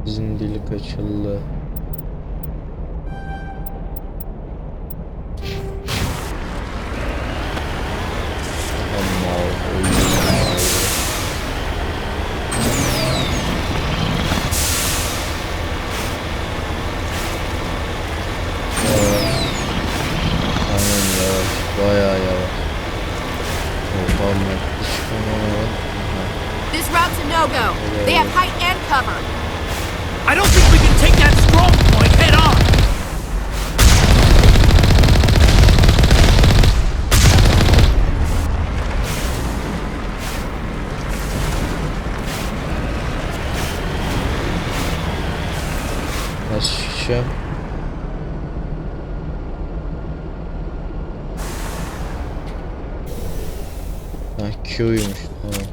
Speaker 1: Bizim delik açıldı. Allah aynen yavaş, bayağı yavaş.
Speaker 20: This route's a no-go. They have height and cover.
Speaker 12: I don't think we can take that strong point head on!
Speaker 1: Nasıl şişeceğim? Ha Q'ymuş. Tamam.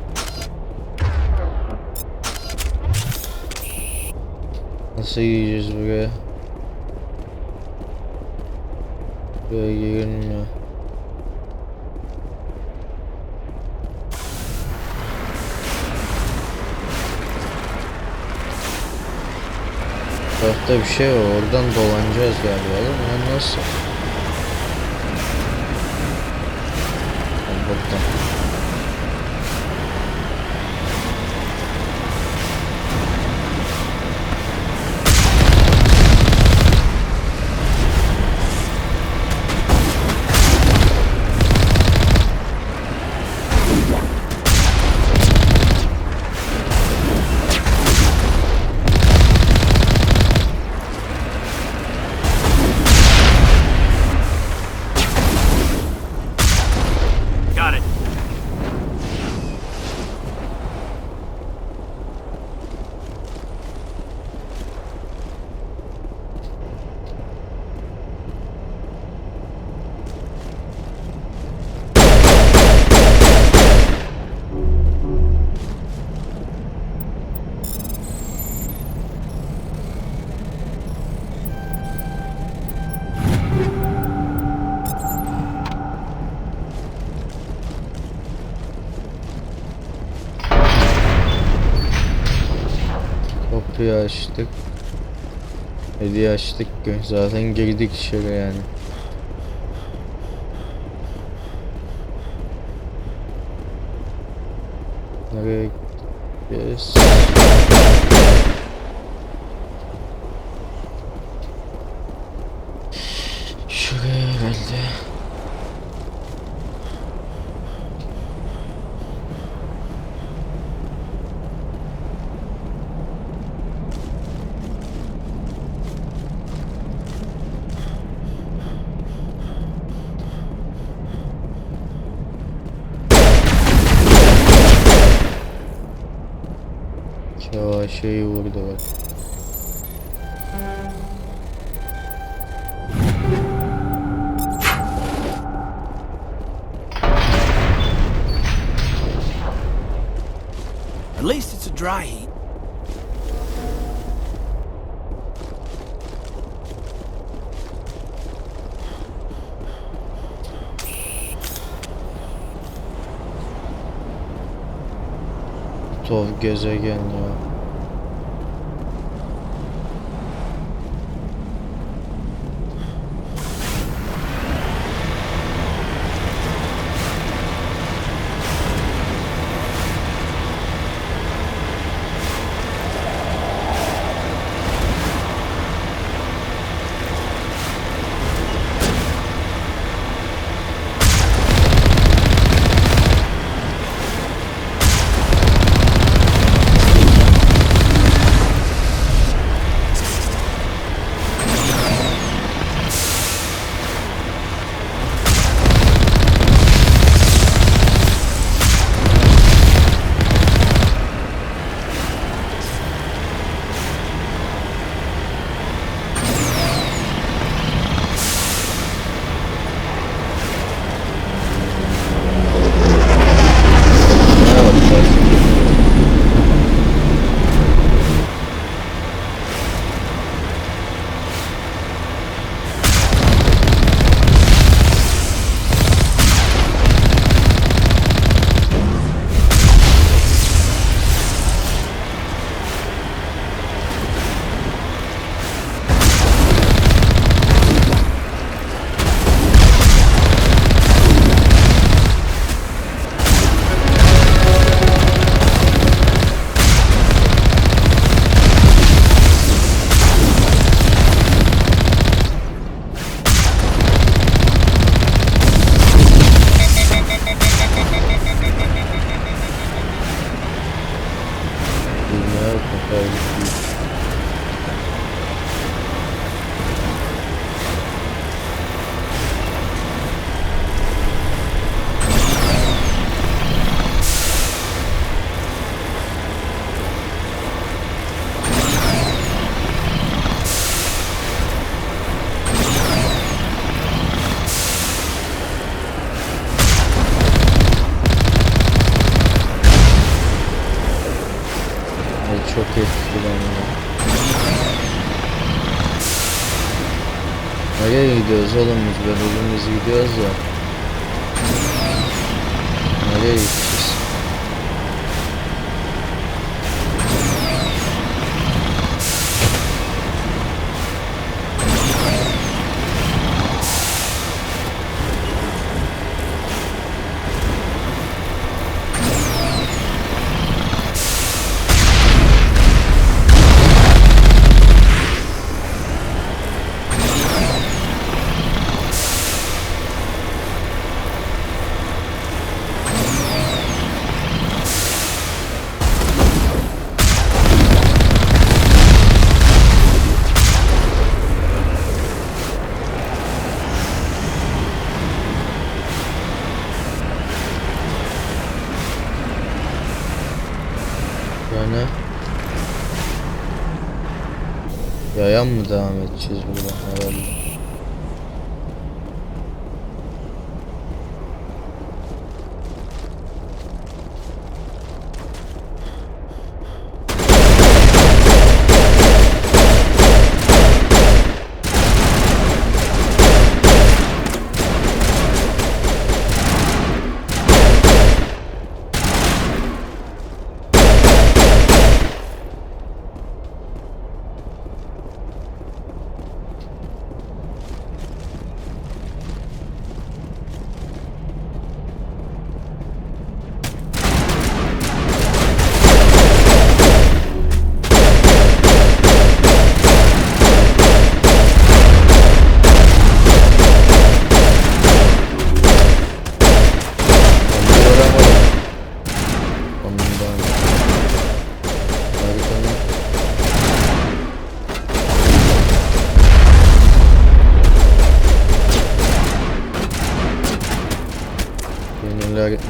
Speaker 1: Nasıl yiyeceğiz buraya? Buraya girilmiyor. Tarafta bir şey var. Oradan dolanacağız galiba. Lan nasıl? Buradan. Kapıyı açtık. Hediye açtık. Zaten girdik içeri yani. Nereye gideceğiz? Şuraya herhalde. Şeyi vurdu bak.
Speaker 12: At least it's a dry heat.
Speaker 1: Tuhaf gezegen ya. etkili ama. Nereye gidiyoruz oğlum biz? Böyle biz gidiyoruz ya. Nereye gideceğiz? Yani yayan mı devam edeceğiz buradan herhalde?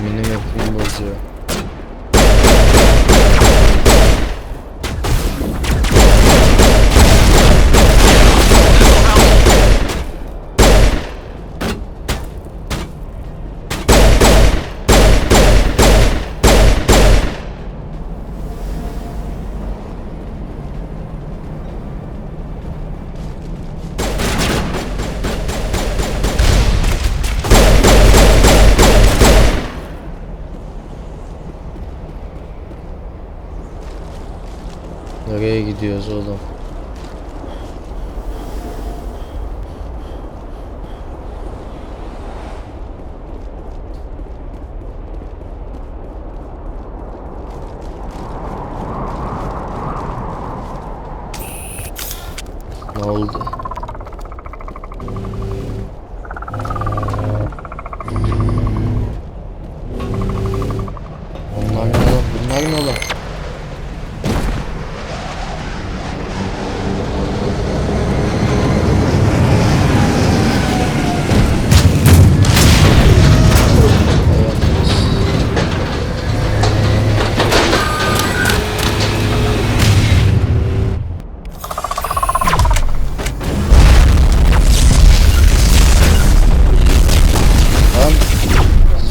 Speaker 1: Minimap'ini bozuyor. Nereye gidiyoruz oğlum? Ne oldu? Bunlar ne oğlum? Bunlar ne oğlum?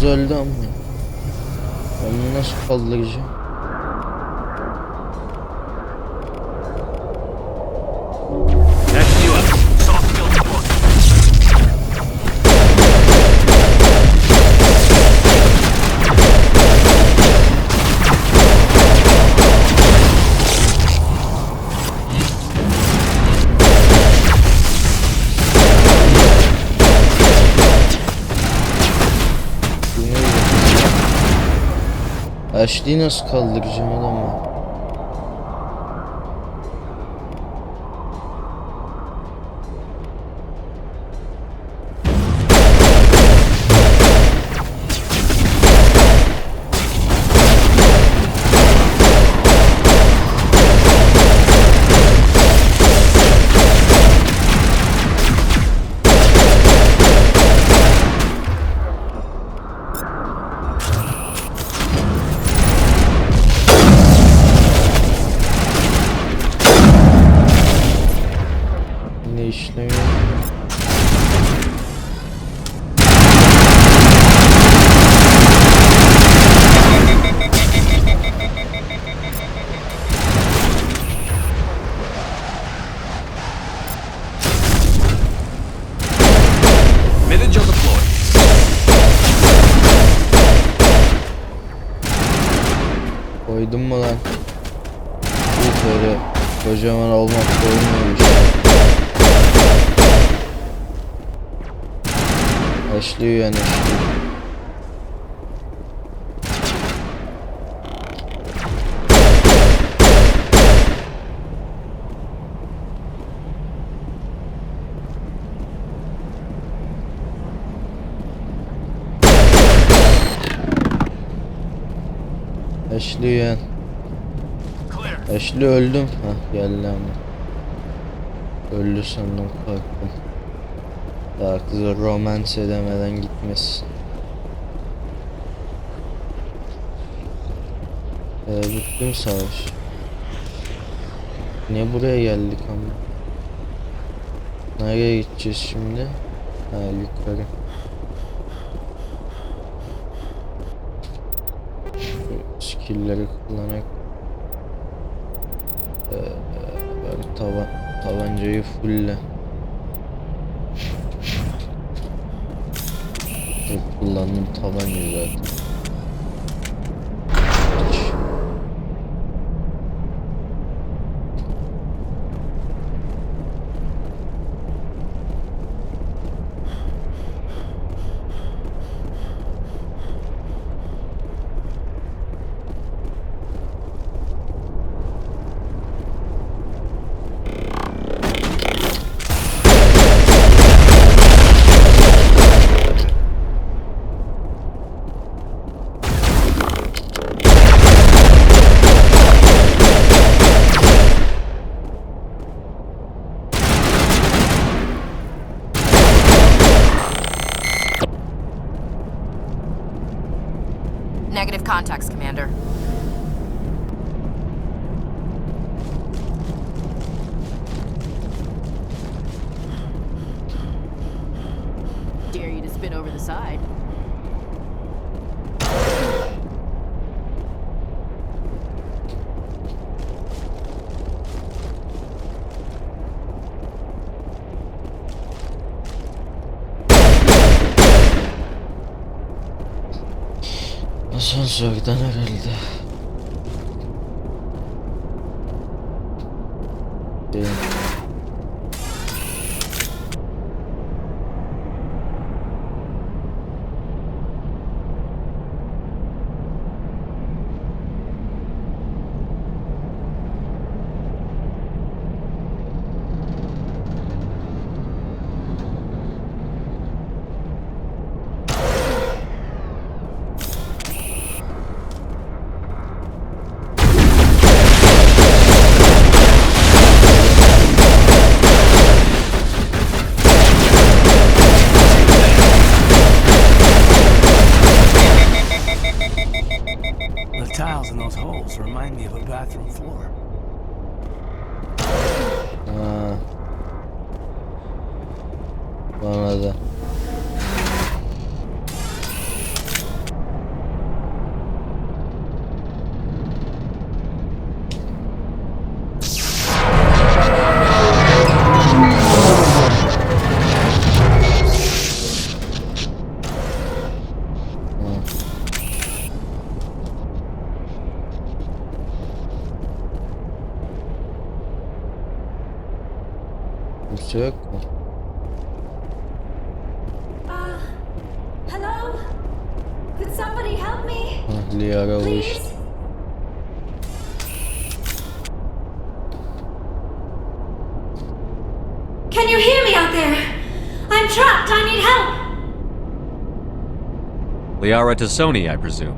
Speaker 1: Öldü ama ben bunu nasıl kaldıracağım? Ashley'i nasıl kaldıracağım adamı? Duydun mu lan? Hiç öyle kocaman olmak zorundaymış. Başlıyor yani. Ashley yani. Ashley öldüm. Hah geldi ama. Öldü sandım, korktum. Daha kızı romans edemeden gitmesin. Bitti mi savaş? Niye buraya geldik ama? Nereye gideceğiz şimdi? Ha yukarı. Skill'leri kullanarak böyle tabancayı fulle. Kullandım tabancayı zaten.
Speaker 19: Negative contacts, Commander.
Speaker 20: Dare you to spin over the side.
Speaker 1: Asansörden herhalde. Değil.
Speaker 12: The tiles in those holes remind me of a bathroom floor.
Speaker 1: Bana da. Kimse yok mu?
Speaker 6: Hello? Could somebody help me?
Speaker 1: Liara
Speaker 6: Please?
Speaker 1: işte.
Speaker 6: Can you hear me out there? I'm trapped. I need help.
Speaker 5: Liara to Sony, I presume.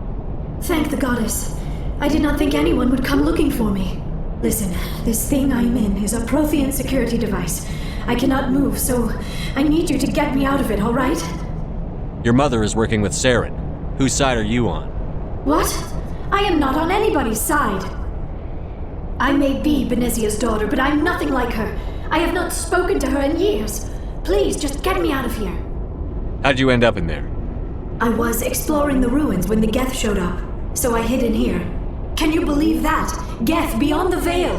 Speaker 6: Thank the goddess. I did not think anyone would come looking for me. Listen, this thing I'm in is a Prothean security device. I cannot move, so I need you to get me out of it, all right?
Speaker 5: Your mother is working with Saren. Whose side are you on?
Speaker 6: What? I am not on anybody's side. I may be Benezia's daughter, but I'm nothing like her. I have not spoken to her in years. Please, just get me out of here.
Speaker 5: How'd you end up in there?
Speaker 6: I was exploring the ruins when the Geth showed up, so I hid in here. Can you believe that? Geth beyond the veil!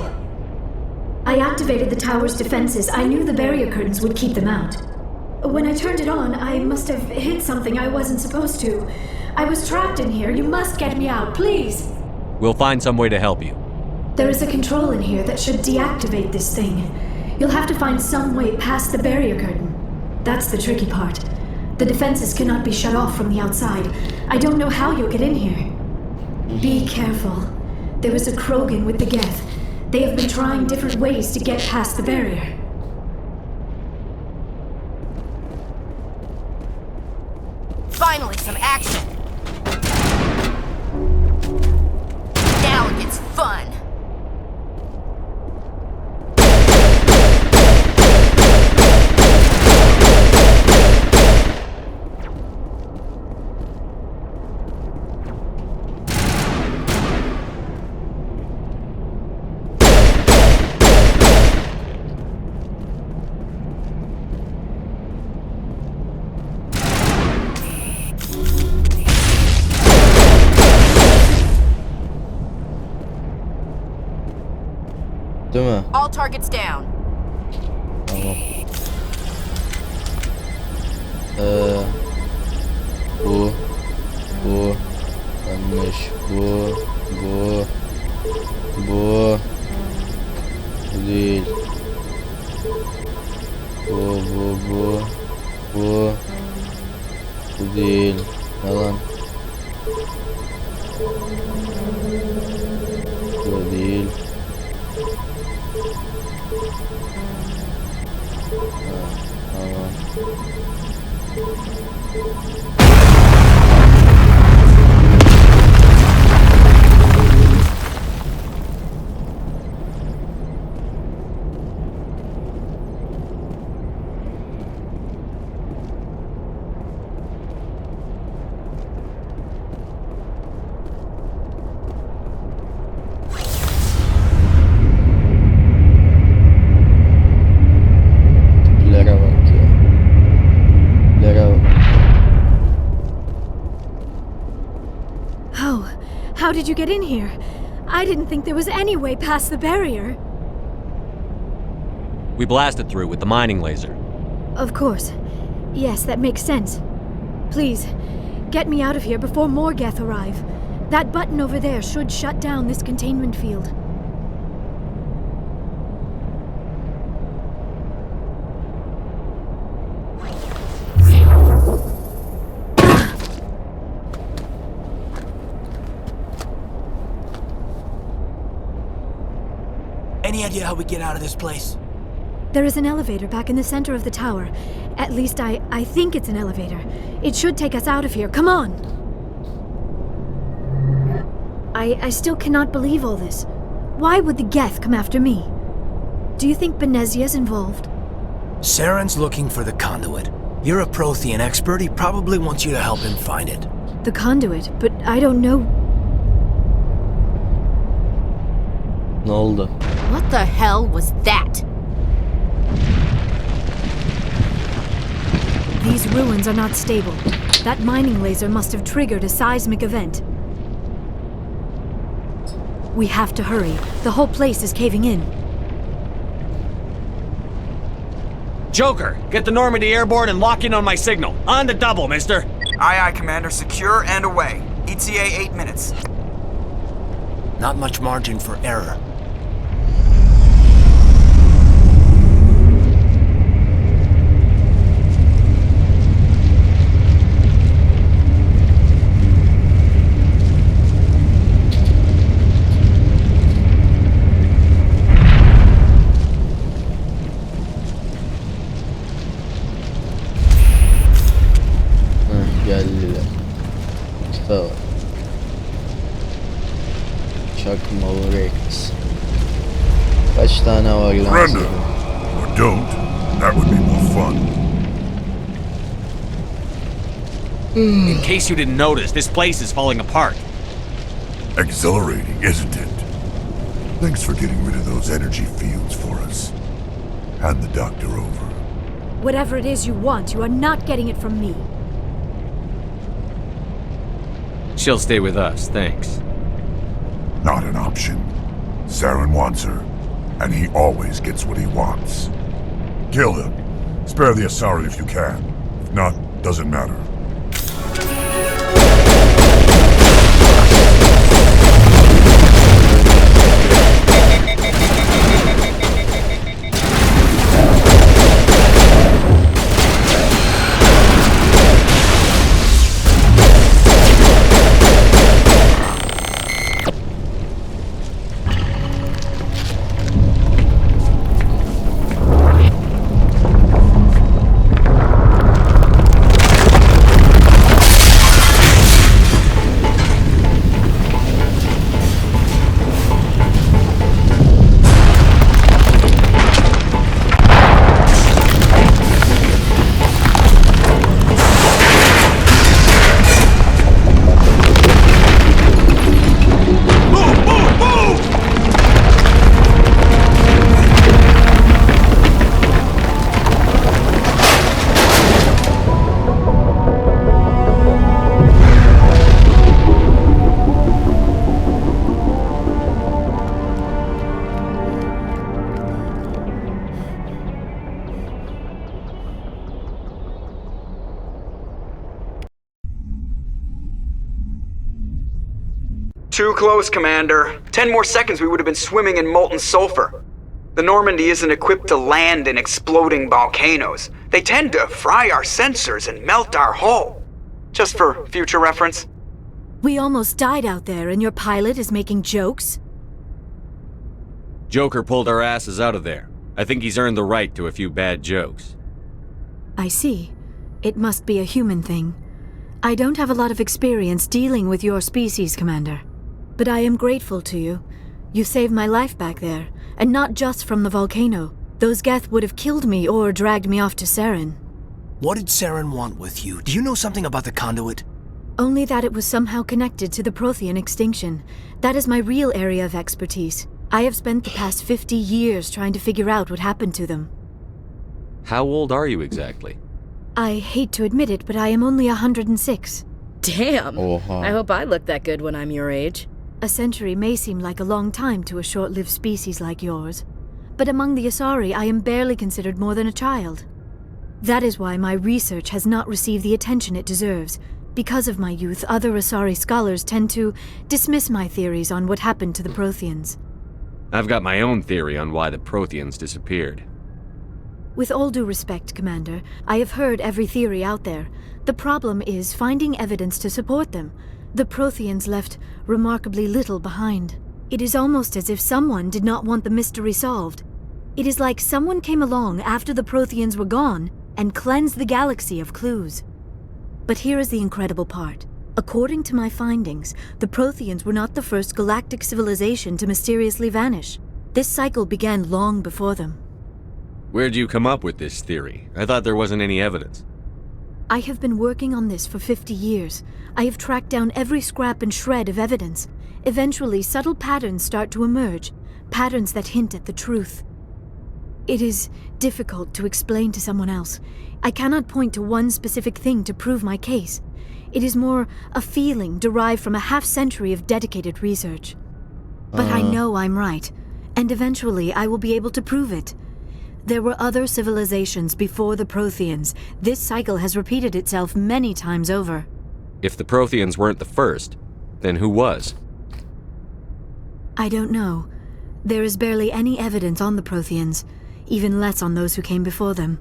Speaker 6: I activated the tower's defenses. I knew the barrier curtains would keep them out. When I turned it on, I must have hit something I wasn't supposed to. I was trapped in here. You must get me out, please!
Speaker 5: We'll find some way to help you.
Speaker 7: There is a control in here that should deactivate this thing. You'll have to find some way past the barrier curtain. That's the tricky part. The defenses cannot be shut off from the outside. I don't know how you'll get in here. Be careful. There is a Krogan with the Geth. They have been trying different ways to get past the barrier.
Speaker 21: Finally, some action! Now it gets fun!
Speaker 1: Değil mi?
Speaker 21: All targets down.
Speaker 1: Tamam. Bu yanlış. Bu değil. Bu değil. Yalan. Bu değil. Tamam.
Speaker 7: How did you get in here? I didn't think there was any way past the barrier.
Speaker 5: We blasted through with the mining laser.
Speaker 7: Of course. Yes, that makes sense. Please, get me out of here before more Geth arrive. That button over there should shut down this containment field.
Speaker 12: Any idea how we get out of this place?
Speaker 7: There is an elevator back in the center of the tower. At least I think it's an elevator. It should take us out of here. Come on! I still cannot believe all this. Why would the Geth come after me? Do you think Benezia's involved?
Speaker 12: Saren's looking for the conduit. You're a Prothean expert. He probably wants you to help him find it.
Speaker 7: The conduit? But I don't know...
Speaker 1: Ne oldu?
Speaker 21: What the hell was that?
Speaker 7: These ruins are not stable. That mining laser must have triggered a seismic event. We have to hurry. The whole place is caving in.
Speaker 5: Joker, get the Normandy airborne and lock in on my signal. On the double, mister.
Speaker 11: Aye, aye, Commander. Secure and away. ETA 8 minutes.
Speaker 12: Not much margin for error.
Speaker 1: Geldiler. Usta var. Çakmalı Rex. Kaç tane var lan?
Speaker 15: Surrender. Or don't. That would be more fun.
Speaker 5: In case you didn't notice, this place is falling apart.
Speaker 15: Exhilarating, isn't it? Thanks for getting rid of those energy fields for us. Hand the doctor over.
Speaker 7: Whatever it is you want, you are not getting it from me.
Speaker 5: She'll stay with us, thanks.
Speaker 15: Not an option. Saren wants her, and he always gets what he wants. Kill him. Spare the Asari if you can. If not, doesn't matter.
Speaker 11: Too close, Commander. 10 more seconds we would have been swimming in molten sulfur. The Normandy isn't equipped to land in exploding volcanoes. They tend to fry our sensors and melt our hull. Just for future reference.
Speaker 7: We almost died out there, and your pilot is making jokes?
Speaker 5: Joker pulled our asses out of there. I think he's earned the right to a few bad jokes.
Speaker 7: I see. It must be a human thing. I don't have a lot of experience dealing with your species, Commander. But I am grateful to you. You saved my life back there, and not just from the volcano. Those Geth would have killed me or dragged me off to Saren.
Speaker 12: What did Saren want with you? Do you know something about the conduit?
Speaker 7: Only that it was somehow connected to the Prothean extinction. That is my real area of expertise. I have spent the past 50 years trying to figure out what happened to them.
Speaker 5: How old are you exactly?
Speaker 7: I hate to admit it, but I am only 106.
Speaker 19: Damn! I hope I look that good when I'm your age.
Speaker 7: A century may seem like a long time to a short-lived species like yours, but among the Asari I am barely considered more than a child. That is why my research has not received the attention it deserves. Because of my youth, other Asari scholars tend to dismiss my theories on what happened to the Protheans.
Speaker 5: I've got my own theory on why the Protheans disappeared.
Speaker 7: With all due respect, Commander, I have heard every theory out there. The problem is finding evidence to support them. The Protheans left remarkably little behind. It is almost as if someone did not want the mystery solved. It is like someone came along after the Protheans were gone and cleansed the galaxy of clues. But here is the incredible part. According to my findings, the Protheans were not the first galactic civilization to mysteriously vanish. This cycle began long before them.
Speaker 5: Where'd you come up with this theory? I thought there wasn't any evidence.
Speaker 7: I have been working on this for 50 years. I have tracked down every scrap and shred of evidence. Eventually, subtle patterns start to emerge, patterns that hint at the truth. It is difficult to explain to someone else. I cannot point to one specific thing to prove my case. It is more a feeling derived from a half-century of dedicated research. But I know I'm right, and eventually I will be able to prove it. There were other civilizations before the Protheans. This cycle has repeated itself many times over.
Speaker 5: If the Protheans weren't the first, then who was?
Speaker 7: I don't know. There is barely any evidence on the Protheans, even less on those who came before them.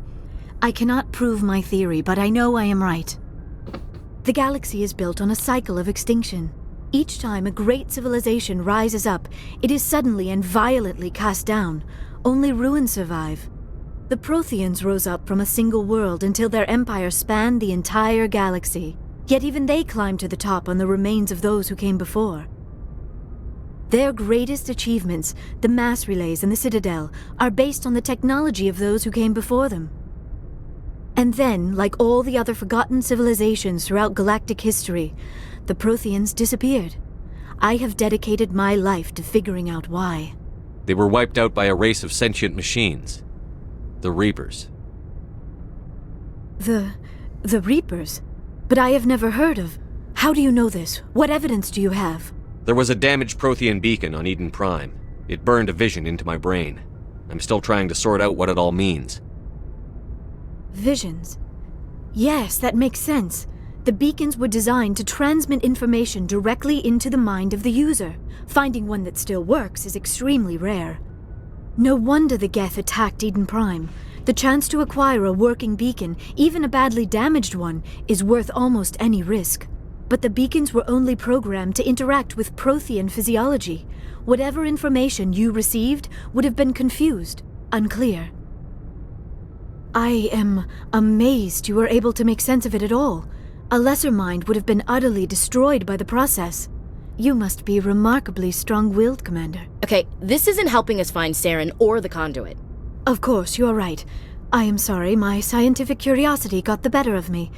Speaker 7: I cannot prove my theory, but I know I am right. The galaxy is built on a cycle of extinction. Each time a great civilization rises up, it is suddenly and violently cast down. Only ruins survive. The Protheans rose up from a single world until their empire spanned the entire galaxy. Yet even they climbed to the top on the remains of those who came before. Their greatest achievements, the mass relays and the Citadel, are based on the technology of those who came before them. And then, like all the other forgotten civilizations throughout galactic history, the Protheans disappeared. I have dedicated my life to figuring out why.
Speaker 5: They were wiped out by a race of sentient machines. The Reapers.
Speaker 7: The Reapers? But I have never heard of. How do you know this? What evidence do you have?
Speaker 5: There was a damaged Prothean beacon on Eden Prime. It burned a vision into my brain. I'm still trying to sort out what it all means.
Speaker 7: Visions. Yes, that makes sense. The beacons were designed to transmit information directly into the mind of the user. Finding one that still works is extremely rare. No wonder the Geth attacked Eden Prime. The chance to acquire a working beacon, even a badly damaged one, is worth almost any risk. But the beacons were only programmed to interact with Prothean physiology. Whatever information you received would have been confused, unclear. I am amazed you were able to make sense of it at all. A lesser mind would have been utterly destroyed by the process. You must be remarkably strong-willed, Commander.
Speaker 19: Okay, this isn't helping us find Saren or the conduit.
Speaker 7: Of course, you are right. I am sorry, my scientific curiosity got the better of me.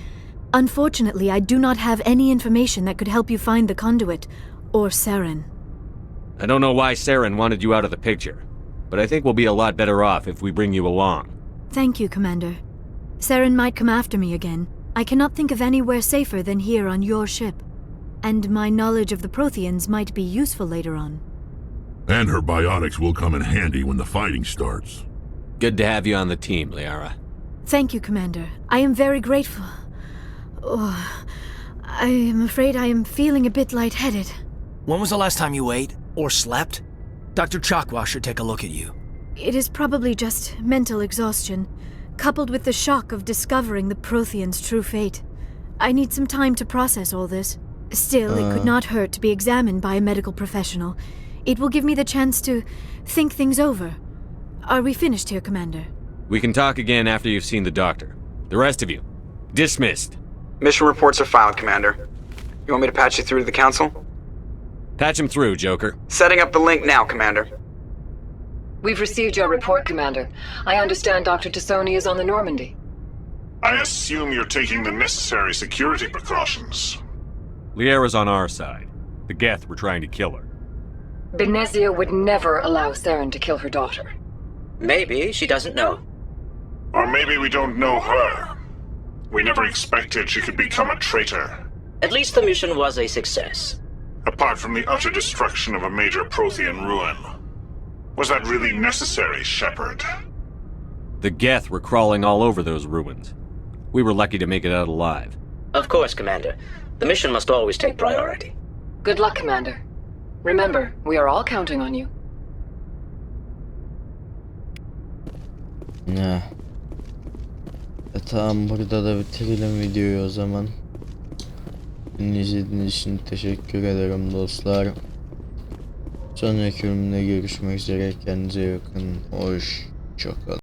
Speaker 7: Unfortunately, I do not have any information that could help you find the conduit, or Saren.
Speaker 5: I don't know why Saren wanted you out of the picture, but I think we'll be a lot better off if we bring you along.
Speaker 7: Thank you, Commander. Saren might come after me again. I cannot think of anywhere safer than here on your ship. And my knowledge of the Protheans might be useful later on.
Speaker 15: And her biotics will come in handy when the fighting starts.
Speaker 5: Good to have you on the team, Liara.
Speaker 7: Thank you, Commander. I am very grateful. Oh, I am afraid I am feeling a bit lightheaded.
Speaker 12: When was the last time you ate? Or slept? Dr. Chakwa should take a look at you.
Speaker 7: It is probably just mental exhaustion, coupled with the shock of discovering the Prothean's true fate. I need some time to process all this. Still, it could not hurt to be examined by a medical professional. It will give me the chance to think things over. Are we finished here, Commander?
Speaker 5: We can talk again after you've seen the doctor. The rest of you, dismissed.
Speaker 11: Mission reports are filed, Commander. You want me to patch you through to the Council?
Speaker 5: Patch him through, Joker.
Speaker 11: Setting up the link now, Commander.
Speaker 3: We've received your report, Commander. I understand Dr. Tassoni is on the Normandy.
Speaker 15: I assume you're taking the necessary security precautions.
Speaker 5: Liara's on our side. The Geth were trying to kill her.
Speaker 3: Benezia would never allow Saren to kill her daughter.
Speaker 8: Maybe she doesn't know.
Speaker 15: Or maybe we don't know her. We never expected she could become a traitor.
Speaker 8: At least the mission was a success.
Speaker 15: Apart from the utter destruction of a major Prothean ruin. Was that really necessary, Shepard?
Speaker 5: The Geth were crawling all over those ruins. We were lucky to make it out alive.
Speaker 8: Of course, Commander. The mission must always take priority.
Speaker 3: Good luck, Commander. Remember, we are all counting on you.
Speaker 1: Ne? Tamam, burada da bitirelim videoyu o zaman. İzlediğiniz için teşekkür ederim dostlar. Sonraki bölümde görüşmek üzere. Kendinize iyi bakın. Hoşça kalın.